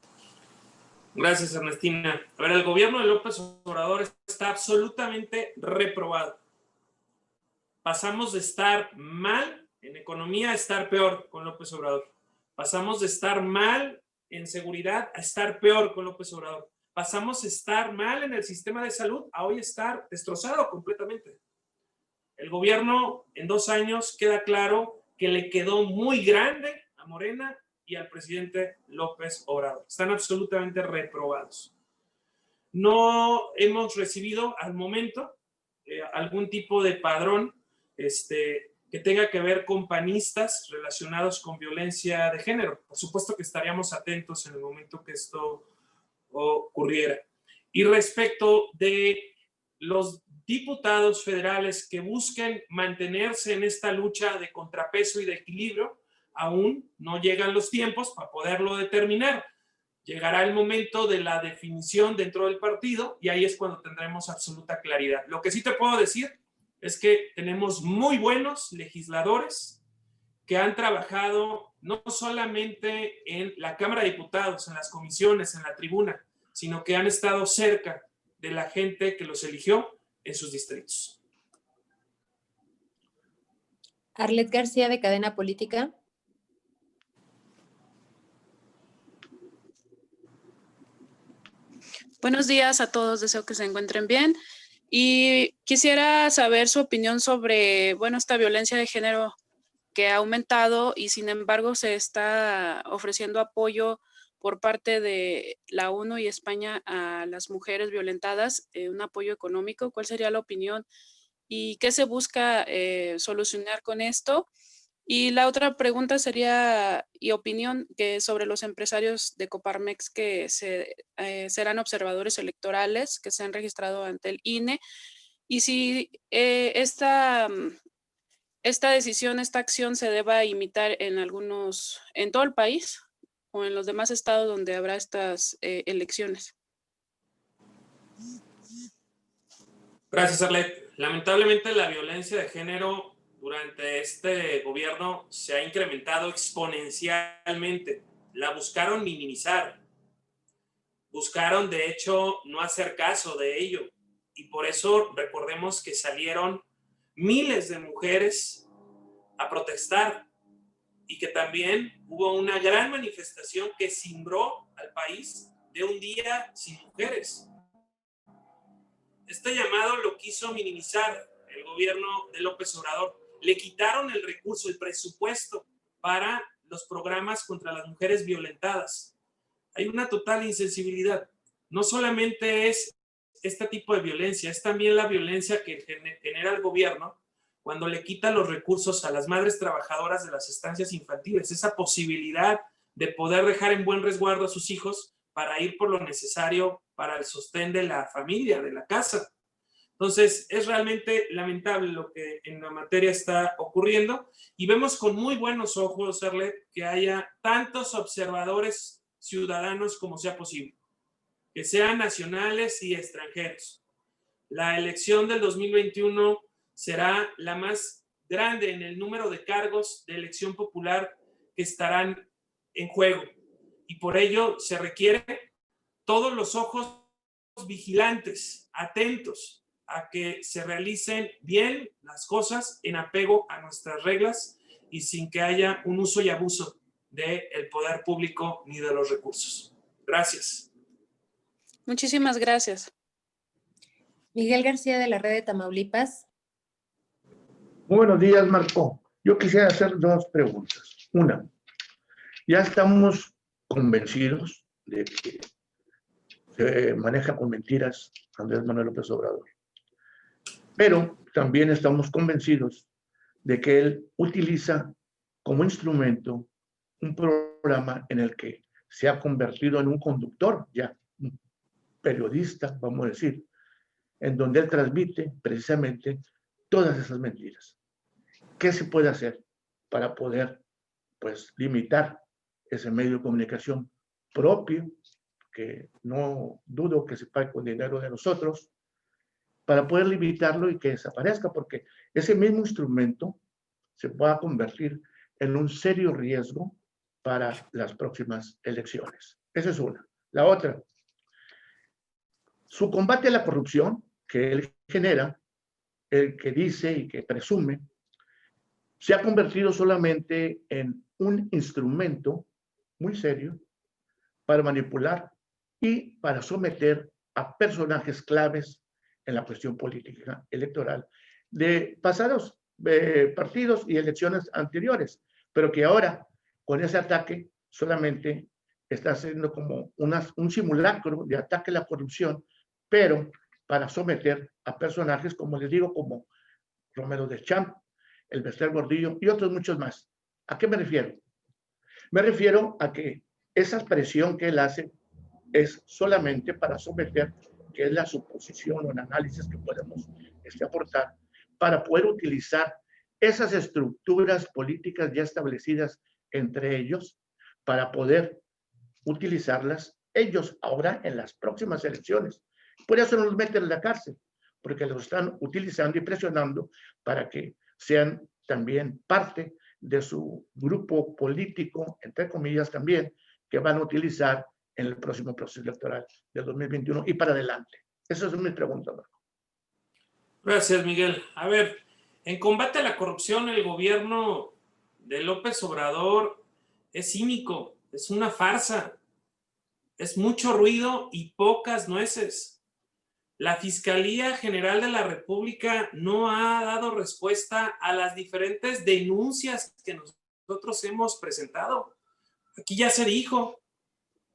Gracias, Ernestina. A ver, el gobierno de López Obrador está absolutamente reprobado. Pasamos de estar mal en economía a estar peor con López Obrador. Pasamos de estar mal en seguridad a estar peor con López Obrador. Pasamos de estar mal en el sistema de salud a hoy estar destrozado completamente. El gobierno en 2 años queda claro que le quedó muy grande a Morena y al presidente López Obrador. Están absolutamente reprobados. No hemos recibido al momento algún tipo de padrón que tenga que ver con panistas relacionados con violencia de género. Por supuesto que estaríamos atentos en el momento que esto ocurriera. Y respecto de los diputados federales que busquen mantenerse en esta lucha de contrapeso y de equilibrio, aún no llegan los tiempos para poderlo determinar. Llegará el momento de la definición dentro del partido y ahí es cuando tendremos absoluta claridad. Lo que sí te puedo decir es que tenemos muy buenos legisladores que han trabajado no solamente en la Cámara de Diputados, en las comisiones, en la tribuna, sino que han estado cerca de la gente que los eligió en sus distritos. Arlet García, de Cadena Política. Buenos días a todos, deseo que se encuentren bien. Y quisiera saber su opinión sobre, esta violencia de género que ha aumentado y sin embargo se está ofreciendo apoyo por parte de la ONU y España a las mujeres violentadas, un apoyo económico. ¿Cuál sería la opinión y qué se busca solucionar con esto? Y la otra pregunta sería, y opinión, que sobre los empresarios de Coparmex que serán observadores electorales, que se han registrado ante el INE, y si esta decisión, esta acción se deba imitar en todo el país o en los demás estados donde habrá estas elecciones. Gracias, Arlet. Lamentablemente la violencia de género durante este gobierno se ha incrementado exponencialmente. La buscaron minimizar. Buscaron, de hecho, no hacer caso de ello. Y por eso recordemos que salieron miles de mujeres a protestar y que también hubo una gran manifestación que cimbró al país de un día sin mujeres. Este llamado lo quiso minimizar el gobierno de López Obrador. Le quitaron el recurso, el presupuesto para los programas contra las mujeres violentadas. Hay una total insensibilidad. No solamente es este tipo de violencia, es también la violencia que genera el gobierno cuando le quita los recursos a las madres trabajadoras de las estancias infantiles, esa posibilidad de poder dejar en buen resguardo a sus hijos para ir por lo necesario para el sostén de la familia, de la casa. Entonces, es realmente lamentable lo que en la materia está ocurriendo y vemos con muy buenos ojos, Arlet, que haya tantos observadores ciudadanos como sea posible, que sean nacionales y extranjeros. La elección del 2021 será la más grande en el número de cargos de elección popular que estarán en juego y por ello se requiere todos los ojos vigilantes, atentos a que se realicen bien las cosas en apego a nuestras reglas y sin que haya un uso y abuso del poder público ni de los recursos. Gracias. Muchísimas gracias. Miguel García, de la Red de Tamaulipas. Muy buenos días, Marco. Yo quisiera hacer 2 preguntas. Una, ya estamos convencidos de que se maneja con mentiras Andrés Manuel López Obrador. Pero también estamos convencidos de que él utiliza como instrumento un programa en el que se ha convertido en un conductor, ya, un periodista, vamos a decir, en donde él transmite precisamente todas esas mentiras. ¿Qué se puede hacer para poder, limitar ese medio de comunicación propio, que no dudo que se pague con dinero de nosotros, para poder limitarlo y que desaparezca, porque ese mismo instrumento se pueda convertir en un serio riesgo para las próximas elecciones. Esa es una. La otra, su combate a la corrupción que él genera, el que dice y que presume, se ha convertido solamente en un instrumento muy serio para manipular y para someter a personajes claves en la cuestión política electoral de pasados partidos y elecciones anteriores, pero que ahora con ese ataque solamente está haciendo como un simulacro de ataque a la corrupción, pero para someter a personajes, como les digo, como Romero Deschamps, el Bester Gordillo y otros muchos más. ¿A qué me refiero? Me refiero a que esa presión que él hace es solamente para someter, que es la suposición o el análisis que podemos aportar, para poder utilizar esas estructuras políticas ya establecidas entre ellos, para poder utilizarlas ellos ahora en las próximas elecciones. Por eso no los meten en la cárcel, porque los están utilizando y presionando para que sean también parte de su grupo político, entre comillas también, que van a utilizar en el próximo proceso electoral del 2021 y para adelante. Esa es mi pregunta, Marco. Gracias, Miguel. A ver, en combate a la corrupción, el gobierno de López Obrador es cínico, es una farsa, es mucho ruido y pocas nueces. La Fiscalía General de la República no ha dado respuesta a las diferentes denuncias que nosotros hemos presentado. Aquí ya se dijo,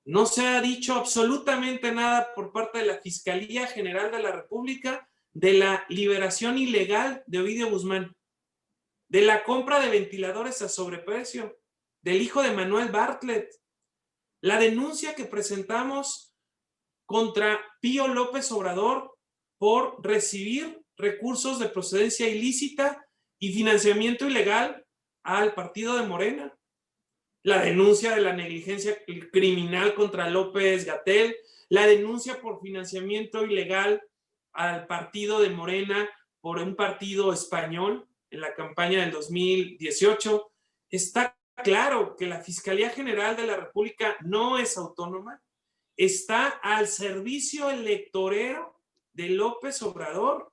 no se ha dicho absolutamente nada por parte de la Fiscalía General de la República de la liberación ilegal de Ovidio Guzmán, de la compra de ventiladores a sobreprecio, del hijo de Manuel Bartlett, la denuncia que presentamos contra Pío López Obrador por recibir recursos de procedencia ilícita y financiamiento ilegal al partido de Morena, la denuncia de la negligencia criminal contra López-Gatell, la denuncia por financiamiento ilegal al partido de Morena por un partido español en la campaña del 2018. Está claro que la Fiscalía General de la República no es autónoma, está al servicio electorero de López Obrador,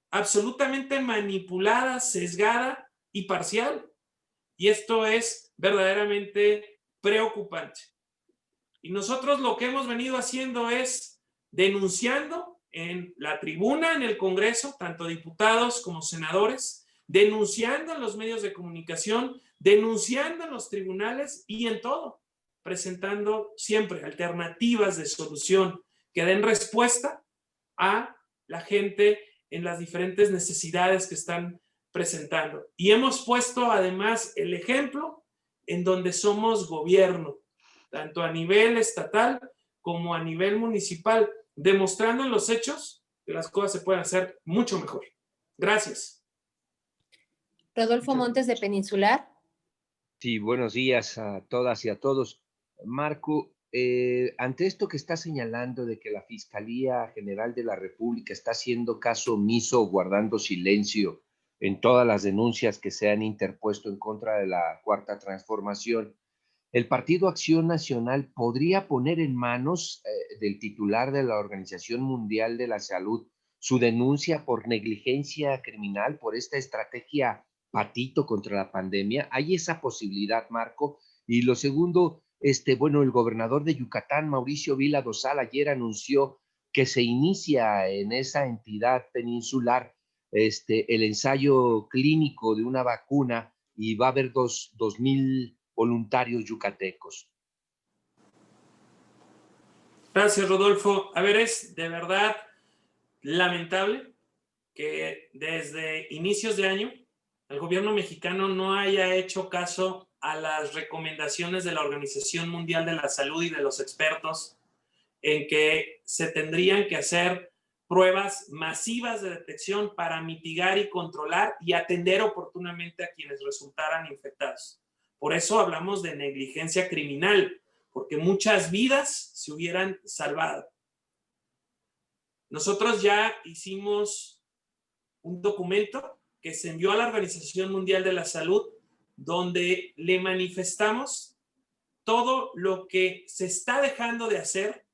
absolutamente manipulada, sesgada y parcial. Y esto es verdaderamente preocupante. Y nosotros lo que hemos venido haciendo es denunciando en la tribuna, en el Congreso, tanto diputados como senadores, denunciando en los medios de comunicación, denunciando en los tribunales y en todo, presentando siempre alternativas de solución que den respuesta a la gente en las diferentes necesidades que están presentando. Y hemos puesto además el ejemplo en donde somos gobierno, tanto a nivel estatal como a nivel municipal, demostrando en los hechos que las cosas se pueden hacer mucho mejor. Gracias. Rodolfo Montes de Peninsular. Sí, buenos días a todas y a todos. Marco, ante esto que está señalando de que la Fiscalía General de la República está haciendo caso omiso, guardando silencio en todas las denuncias que se han interpuesto en contra de la Cuarta Transformación, el Partido Acción Nacional podría poner en manos del titular de la Organización Mundial de la Salud su denuncia por negligencia criminal, por esta estrategia patito contra la pandemia. ¿Hay esa posibilidad, Marco? Y lo segundo, bueno, el gobernador de Yucatán, Mauricio Vila Dosal, ayer anunció que se inicia en esa entidad peninsular el ensayo clínico de una vacuna y va a haber 2,000 voluntarios yucatecos. Gracias, Rodolfo. A ver, es de verdad lamentable que desde inicios de año el gobierno mexicano no haya hecho caso a las recomendaciones de la Organización Mundial de la Salud y de los expertos en que se tendrían que hacer pruebas masivas de detección para mitigar y controlar y atender oportunamente a quienes resultaran infectados. Por eso hablamos de negligencia criminal, porque muchas vidas se hubieran salvado. Nosotros ya hicimos un documento que se envió a la Organización Mundial de la Salud, donde le manifestamos todo lo que se está dejando de hacer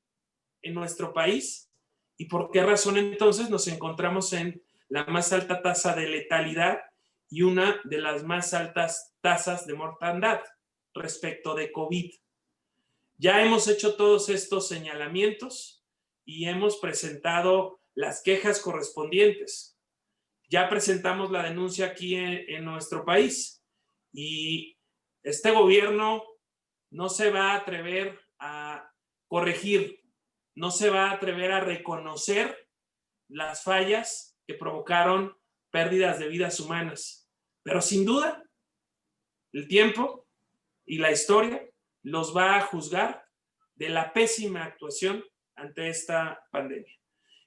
en nuestro país y por qué razón entonces nos encontramos en la más alta tasa de letalidad y una de las más altas tasas de mortandad respecto de COVID. Ya hemos hecho todos estos señalamientos y hemos presentado las quejas correspondientes. Ya presentamos la denuncia aquí en nuestro país y este gobierno no se va a atrever a corregir, no se va a atrever a reconocer las fallas que provocaron pérdidas de vidas humanas. Pero sin duda, el tiempo y la historia los va a juzgar de la pésima actuación ante esta pandemia.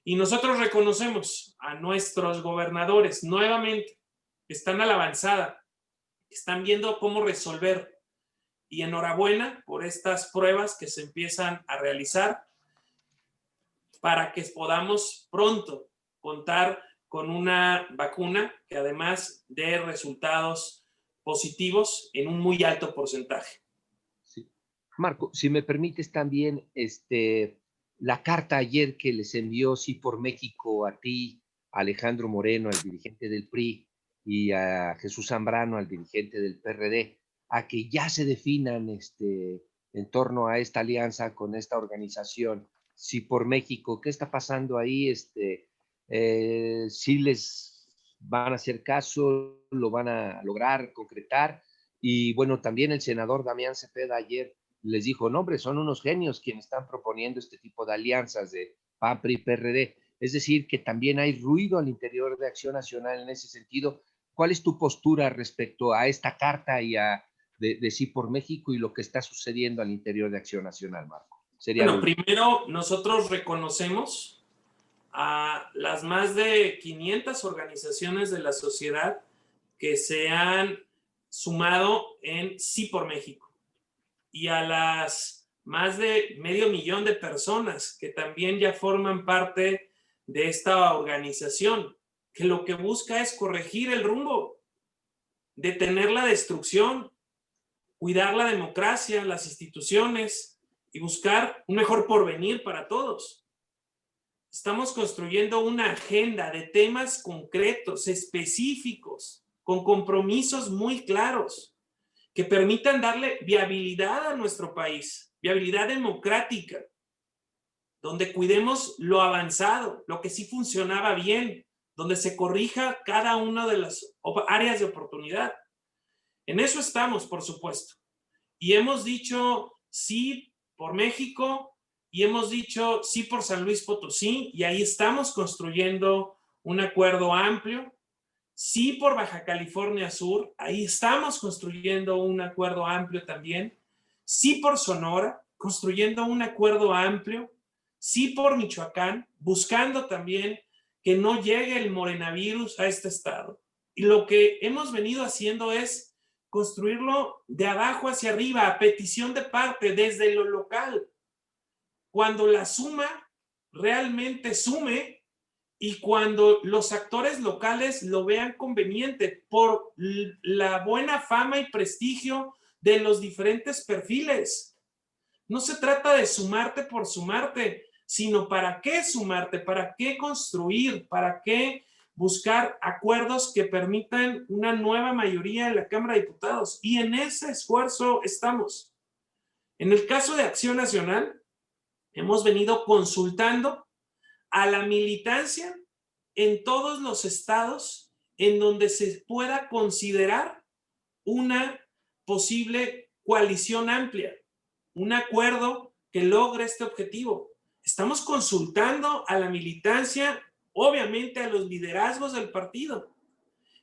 Y nosotros reconocemos a nuestros gobernadores nuevamente que están a la avanzada, que están viendo cómo resolver. Y enhorabuena por estas pruebas que se empiezan a realizar para que podamos pronto contar con una vacuna que además dé resultados positivos en un muy alto porcentaje. Sí. Marco, si me permites también, la carta ayer que les envió Sí por México a ti, a Alejandro Moreno, al dirigente del PRI, y a Jesús Zambrano, al dirigente del PRD, a que ya se definan en torno a esta alianza con esta organización Sí por México. ¿Qué está pasando ahí? ¿Sí les van a hacer caso? ¿Lo van a lograr concretar? Y bueno, también el senador Damián Cepeda ayer les dijo, no, hombre, son unos genios quienes están proponiendo este tipo de alianzas de PAN, PRI, PRD. Es decir, que también hay ruido al interior de Acción Nacional en ese sentido. ¿Cuál es tu postura respecto a esta carta y de Sí por México y lo que está sucediendo al interior de Acción Nacional, Marco? Bueno, primero nosotros reconocemos a las más de 500 organizaciones de la sociedad que se han sumado en Sí por México y a las más de 500,000 de personas que también ya forman parte de esta organización, que lo que busca es corregir el rumbo, detener la destrucción, cuidar la democracia, las instituciones y buscar un mejor porvenir para todos. Estamos construyendo una agenda de temas concretos, específicos, con compromisos muy claros, que permitan darle viabilidad a nuestro país, viabilidad democrática, donde cuidemos lo avanzado, lo que sí funcionaba bien, donde se corrija cada una de las áreas de oportunidad. En eso estamos, por supuesto. Y hemos dicho sí por México y hemos dicho sí por San Luis Potosí, y ahí estamos construyendo un acuerdo amplio. Sí por Baja California Sur, ahí estamos construyendo un acuerdo amplio también. Sí por Sonora, construyendo un acuerdo amplio. Sí por Michoacán, buscando también que no llegue el morenavirus a este estado. Y lo que hemos venido haciendo es construirlo de abajo hacia arriba, a petición de parte, desde lo local. Cuando la suma realmente sume y cuando los actores locales lo vean conveniente por la buena fama y prestigio de los diferentes perfiles. No se trata de sumarte por sumarte, sino para qué sumarte, para qué construir, para qué buscar acuerdos que permitan una nueva mayoría en la Cámara de Diputados. Y en ese esfuerzo estamos. En el caso de Acción Nacional, hemos venido consultando a la militancia en todos los estados en donde se pueda considerar una posible coalición amplia, un acuerdo que logre este objetivo. Estamos consultando a la militancia, obviamente a los liderazgos del partido.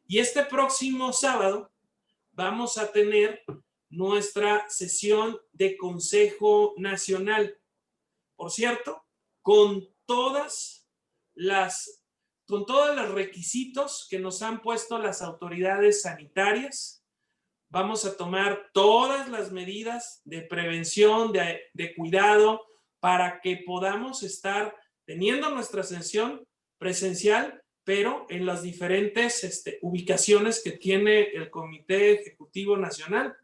Y este próximo sábado vamos a tener nuestra sesión de Consejo Nacional. Por cierto, con todos los requisitos que nos han puesto las autoridades sanitarias. Vamos a tomar todas las medidas de prevención, de cuidado, para que podamos estar teniendo nuestra sesión presencial, pero en las diferentes ubicaciones que tiene el Comité Ejecutivo Nacional,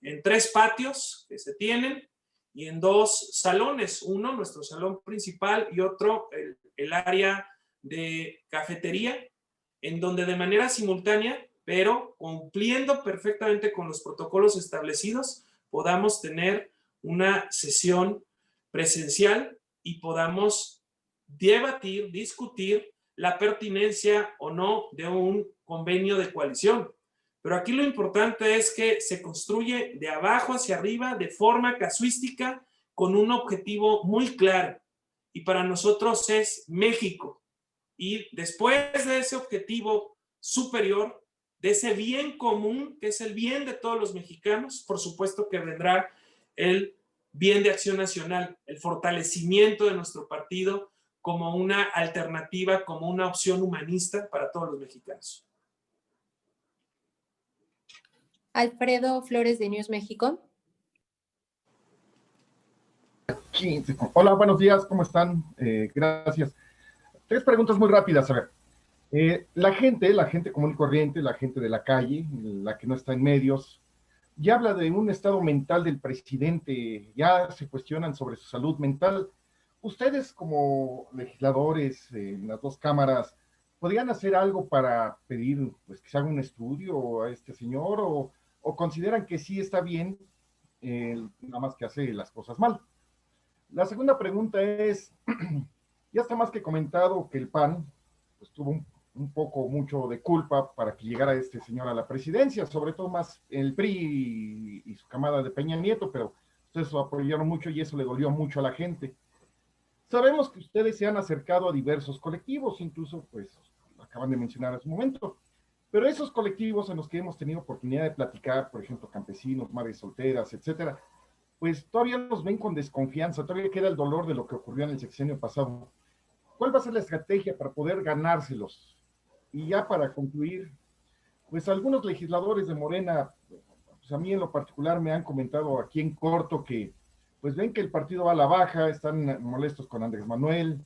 en 3 patios que se tienen y en 2 salones, uno, nuestro salón principal, y otro, el área de cafetería, en donde de manera simultánea, pero cumpliendo perfectamente con los protocolos establecidos, podamos tener una sesión presencial y podamos debatir, discutir la pertinencia o no de un convenio de coalición. Pero aquí lo importante es que se construye de abajo hacia arriba, de forma casuística, con un objetivo muy claro. Y para nosotros es México. Y después de ese objetivo superior, de ese bien común, que es el bien de todos los mexicanos, por supuesto que vendrá el bien de Acción Nacional, el fortalecimiento de nuestro partido como una alternativa, como una opción humanista para todos los mexicanos. Alfredo Flores de News México. Sí. Hola, buenos días, ¿cómo están? Gracias. 3 preguntas muy rápidas. A ver, la gente común y corriente, la gente de la calle, la que no está en medios, ya habla de un estado mental del presidente, ya se cuestionan sobre su salud mental. Ustedes como legisladores en las 2 cámaras, ¿podrían hacer algo para pedir pues, que se haga un estudio a este señor o consideran que sí está bien, nada más que hace las cosas mal? La segunda pregunta es, ya está más que comentado que el PAN pues, tuvo mucho de culpa para que llegara este señor a la presidencia, sobre todo más el PRI y su camada de Peña Nieto, pero ustedes lo apoyaron mucho y eso le dolió mucho a la gente. Sabemos que ustedes se han acercado a diversos colectivos, incluso pues acaban de mencionar hace un momento, pero esos colectivos en los que hemos tenido oportunidad de platicar, por ejemplo, campesinos, madres solteras, etcétera, pues todavía nos ven con desconfianza, todavía queda el dolor de lo que ocurrió en el sexenio pasado. ¿Cuál va a ser la estrategia para poder ganárselos? Y ya para concluir, pues algunos legisladores de Morena, pues a mí en lo particular me han comentado aquí en corto que pues ven que el partido va a la baja, están molestos con Andrés Manuel,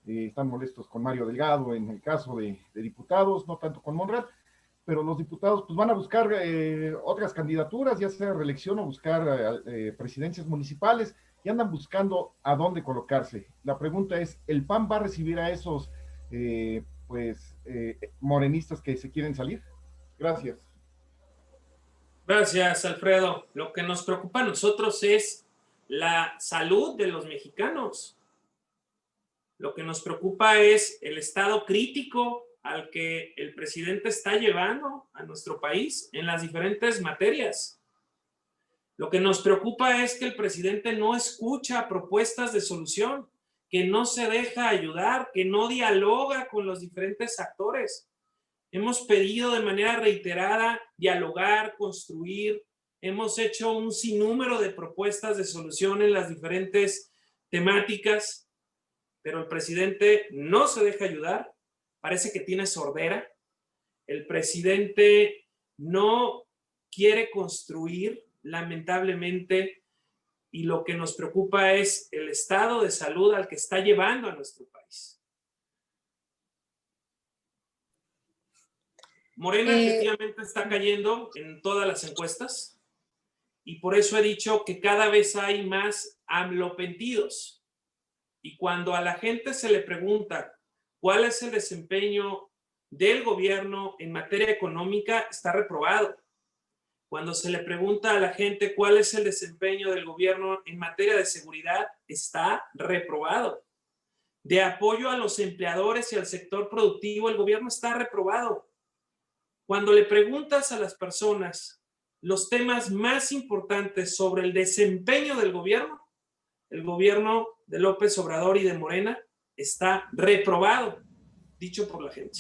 están molestos con Mario Delgado en el caso de diputados, no tanto con Monreal, pero los diputados pues van a buscar otras candidaturas, ya sea reelección o buscar presidencias municipales, y andan buscando a dónde colocarse. La pregunta es, ¿el PAN va a recibir a esos morenistas que se quieren salir? Gracias. Gracias, Alfredo. Lo que nos preocupa a nosotros es la salud de los mexicanos. Lo que nos preocupa es el estado crítico al que el presidente está llevando a nuestro país en las diferentes materias. Lo que nos preocupa es que el presidente no escucha propuestas de solución, que no se deja ayudar, que no dialoga con los diferentes actores. Hemos pedido de manera reiterada dialogar, construir. Hemos hecho un sinnúmero de propuestas de solución en las diferentes temáticas, pero el presidente no se deja ayudar. Parece que tiene sordera. El presidente no quiere construir, lamentablemente, y lo que nos preocupa es el estado de salud al que está llevando a nuestro país. Morena efectivamente está cayendo en todas las encuestas y por eso he dicho que cada vez hay más AMLOpentidos. Y cuando a la gente se le pregunta cuál es el desempeño del gobierno en materia económica, está reprobado. Cuando se le pregunta a la gente cuál es el desempeño del gobierno en materia de seguridad, está reprobado. De apoyo a los empleadores y al sector productivo, el gobierno está reprobado. Cuando le preguntas a las personas los temas más importantes sobre el desempeño del gobierno, el gobierno de López Obrador y de Morena está reprobado, dicho por la gente.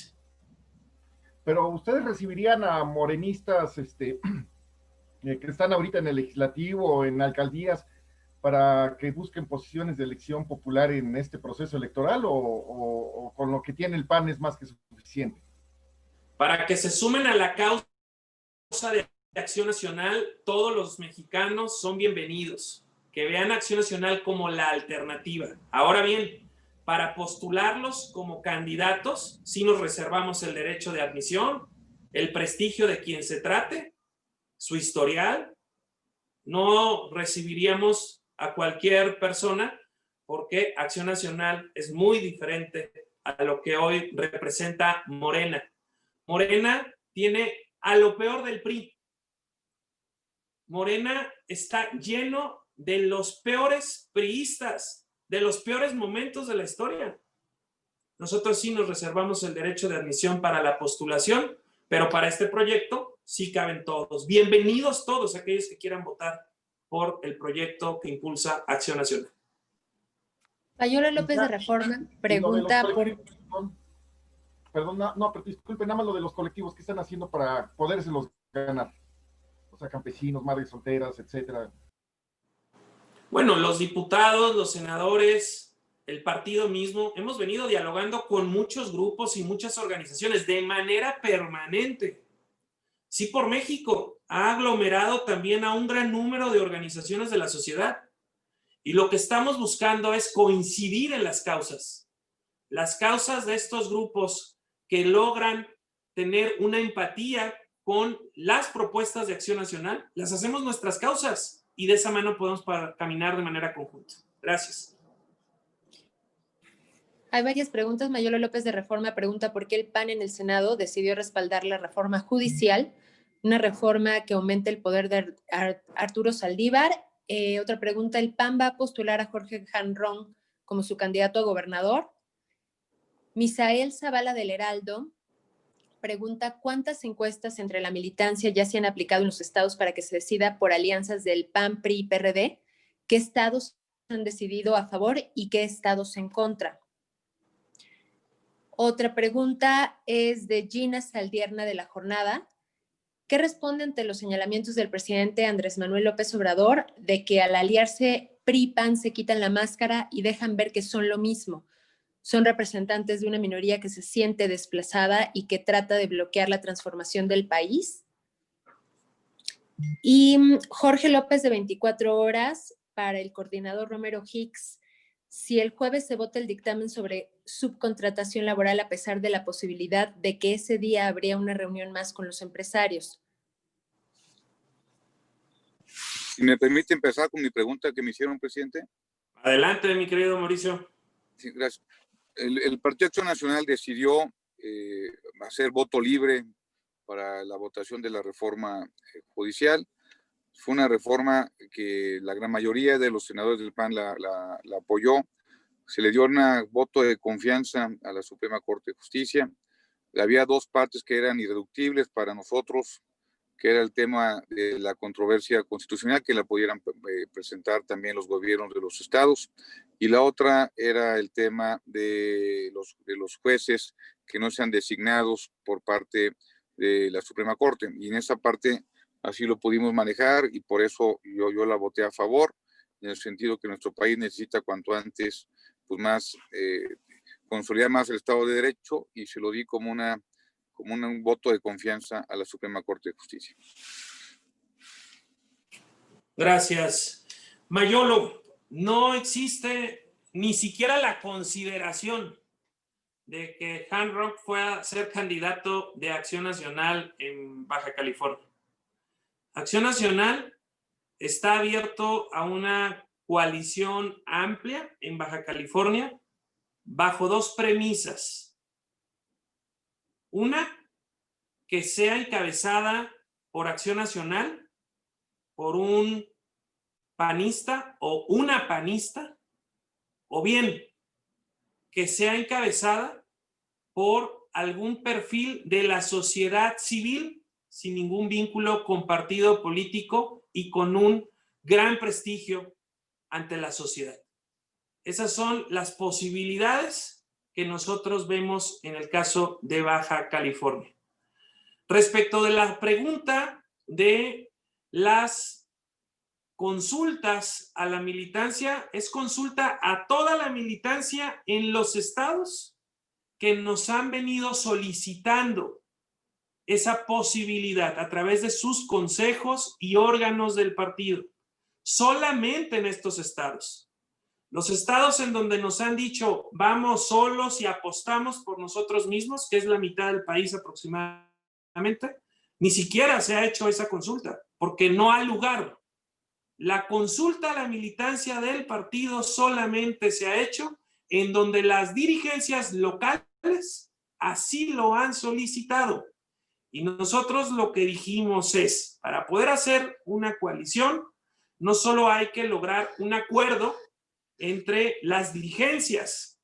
Pero ustedes recibirían a morenistas que están ahorita en el legislativo o en alcaldías para que busquen posiciones de elección popular en este proceso electoral o con lo que tiene el PAN es más que suficiente? Para que se sumen a la causa de Acción Nacional, todos los mexicanos son bienvenidos. Que vean Acción Nacional como la alternativa. Ahora bien, para postularlos como candidatos. Sí nos reservamos el derecho de admisión, el prestigio de quien se trate, su historial. No recibiríamos a cualquier persona porque Acción Nacional es muy diferente a lo que hoy representa Morena. Morena tiene a lo peor del PRI. Morena está lleno de los peores priistas, de los peores momentos de la historia. Nosotros sí nos reservamos el derecho de admisión para la postulación, pero para este proyecto sí caben todos. Bienvenidos todos aquellos que quieran votar por el proyecto que impulsa Acción Nacional. Payola López de Reforma pregunta por... Perdón, no, pero disculpen, nada más lo de los colectivos, ¿qué están haciendo para podérselos ganar? O sea, campesinos, madres solteras, etcétera. Bueno, los diputados, los senadores, el partido mismo, hemos venido dialogando con muchos grupos y muchas organizaciones de manera permanente. Sí por México ha aglomerado también a un gran número de organizaciones de la sociedad. Y lo que estamos buscando es coincidir en las causas. Las causas de estos grupos que logran tener una empatía con las propuestas de Acción Nacional, las hacemos nuestras causas y de esa mano podemos caminar de manera conjunta. Gracias. Hay varias preguntas. Mayolo López de Reforma pregunta por qué el PAN en el Senado decidió respaldar la reforma judicial, una reforma que aumente el poder de Arturo Saldívar. Otra pregunta, ¿el PAN va a postular a Jorge Hanron como su candidato a gobernador? Misael Zavala del Heraldo pregunta cuántas encuestas entre la militancia ya se han aplicado en los estados para que se decida por alianzas del PAN, PRI y PRD, qué estados han decidido a favor y qué estados en contra. Otra pregunta es de Gina Saldierna de La Jornada. ¿Qué responde ante los señalamientos del presidente Andrés Manuel López Obrador de que al aliarse PRI-PAN se quitan la máscara y dejan ver que son lo mismo? Son representantes de una minoría que se siente desplazada y que trata de bloquear la transformación del país. Y Jorge López de 24 horas para el coordinador Romero Hicks. Si el jueves se vota el dictamen sobre subcontratación laboral a pesar de la posibilidad de que ese día habría una reunión más con los empresarios. Si me permite empezar con mi pregunta que me hicieron, presidente. Adelante, mi querido Mauricio. Sí, gracias. El Partido Acción Nacional decidió hacer voto libre para la votación de la reforma judicial. Fue una reforma que la gran mayoría de los senadores del PAN la apoyó. Se le dio un voto de confianza a la Suprema Corte de Justicia. Había dos partes que eran irreductibles para nosotros, que era el tema de la controversia constitucional, que la pudieran presentar también los gobiernos de los estados, y la otra era el tema de los jueces que no sean designados por parte de la Suprema Corte, y en esa parte así lo pudimos manejar, y por eso yo la voté a favor, en el sentido que nuestro país necesita cuanto antes, pues más, consolidar más el Estado de Derecho, y se lo di como un voto de confianza a la Suprema Corte de Justicia. Gracias. Mayolo, no existe ni siquiera la consideración de que Hanron pueda ser candidato de Acción Nacional en Baja California. Acción Nacional está abierto a una coalición amplia en Baja California bajo dos premisas. Una, que sea encabezada por Acción Nacional, por un panista o una panista, o bien que sea encabezada por algún perfil de la sociedad civil sin ningún vínculo con partido político y con un gran prestigio ante la sociedad. Esas son las posibilidades que nosotros vemos en el caso de Baja California. Respecto de la pregunta de las consultas a la militancia, es consulta a toda la militancia en los estados que nos han venido solicitando esa posibilidad a través de sus consejos y órganos del partido. Solamente en estos estados. Los estados en donde nos han dicho vamos solos y apostamos por nosotros mismos, que es la mitad del país aproximadamente, ni siquiera se ha hecho esa consulta, porque no hay lugar. La consulta a la militancia del partido solamente se ha hecho en donde las dirigencias locales así lo han solicitado. Y nosotros lo que dijimos es, para poder hacer una coalición, no solo hay que lograr un acuerdo entre las dirigencias,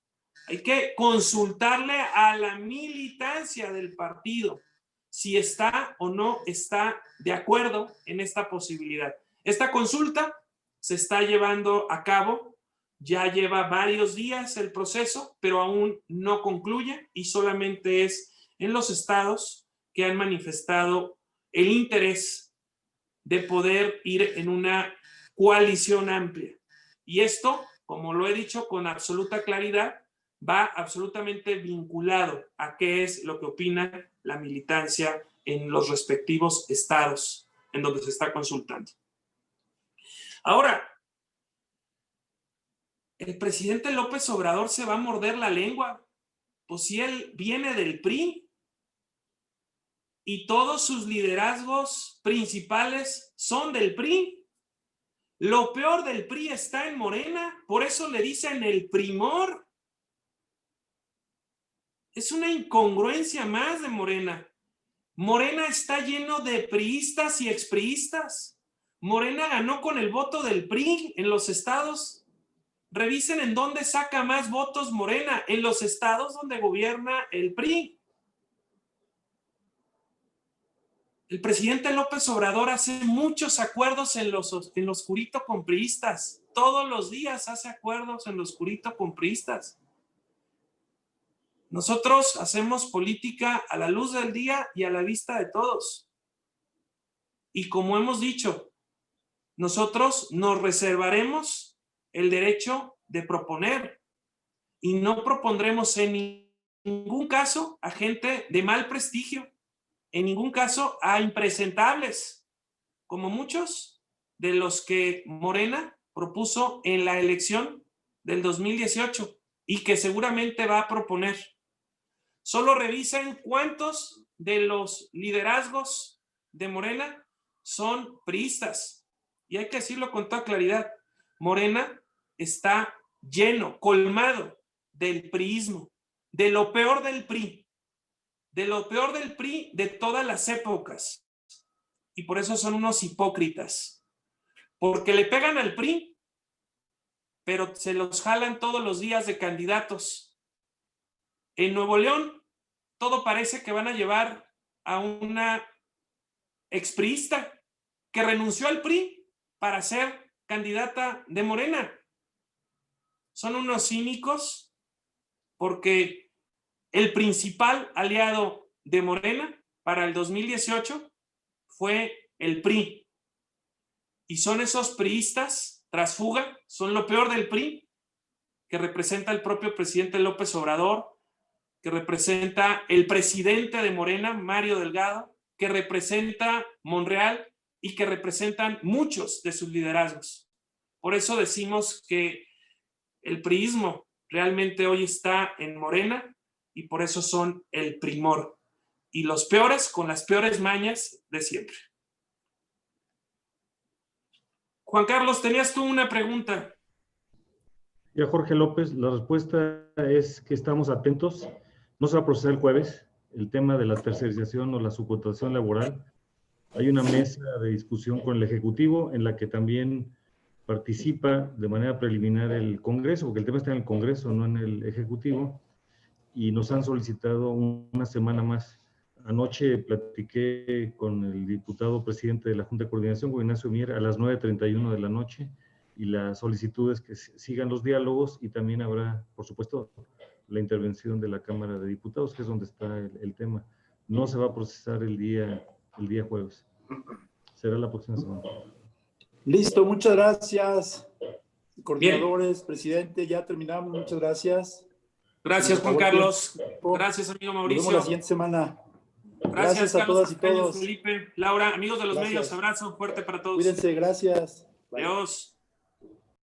hay que consultarle a la militancia del partido si está o no está de acuerdo en esta posibilidad. Esta consulta se está llevando a cabo, ya lleva varios días el proceso, pero aún no concluye y solamente es en los estados que han manifestado el interés de poder ir en una coalición amplia. Y esto, como lo he dicho con absoluta claridad, va absolutamente vinculado a qué es lo que opina la militancia en los respectivos estados en donde se está consultando. Ahora, el presidente López Obrador se va a morder la lengua, pues si él viene del PRI y todos sus liderazgos principales son del PRI. Lo peor del PRI está en Morena, por eso le dicen el primor. Es una incongruencia más de Morena. Morena está lleno de priistas y expriistas. Morena ganó con el voto del PRI en los estados. Revisen en dónde saca más votos Morena, en los estados donde gobierna el PRI. El presidente López Obrador hace muchos acuerdos en lo oscurito con priistas. Todos los días hace acuerdos en lo oscurito con priistas. Nosotros hacemos política a la luz del día y a la vista de todos. Y como hemos dicho, nosotros nos reservaremos el derecho de proponer y no propondremos en ningún caso a gente de mal prestigio. En ningún caso a impresentables, como muchos de los que Morena propuso en la elección del 2018 y que seguramente va a proponer. Solo revisen cuántos de los liderazgos de Morena son priistas. Y hay que decirlo con toda claridad. Morena está lleno, colmado del priismo, de lo peor del PRI. De lo peor del PRI de todas las épocas. Y por eso son unos hipócritas. Porque le pegan al PRI, pero se los jalan todos los días de candidatos. En Nuevo León, todo parece que van a llevar a una expriista que renunció al PRI para ser candidata de Morena. Son unos cínicos porque el principal aliado de Morena para el 2018 fue el PRI. Y son esos priistas tras fuga, son lo peor del PRI, que representa el propio presidente López Obrador, que representa el presidente de Morena, Mario Delgado, que representa Monreal y que representan muchos de sus liderazgos. Por eso decimos que el priismo realmente hoy está en Morena, y por eso son el primor. Y los peores con las peores mañas de siempre. Juan Carlos, tenías tú una pregunta. Ya, Jorge López, la respuesta es que estamos atentos. No se va a procesar el jueves el tema de la tercerización o la subcontratación laboral. Hay una mesa de discusión con el Ejecutivo en la que también participa de manera preliminar el Congreso, porque el tema está en el Congreso, no en el Ejecutivo. Y nos han solicitado una semana más. Anoche platiqué con el diputado presidente de la Junta de Coordinación, con Ignacio Mier, a las 9:31 de la noche, y la solicitud es que sigan los diálogos y también habrá, por supuesto, la intervención de la Cámara de Diputados, que es donde está el tema. No se va a procesar el día jueves. Será la próxima semana. Listo, muchas gracias. Coordinadores, presidente, ya terminamos, muchas gracias. Gracias, Juan Carlos. Gracias, amigo Mauricio. Nos vemos la siguiente semana. Gracias a todas y todos. Felipe, Laura, amigos de los medios, abrazo fuerte para todos. Cuídense, gracias. Adiós.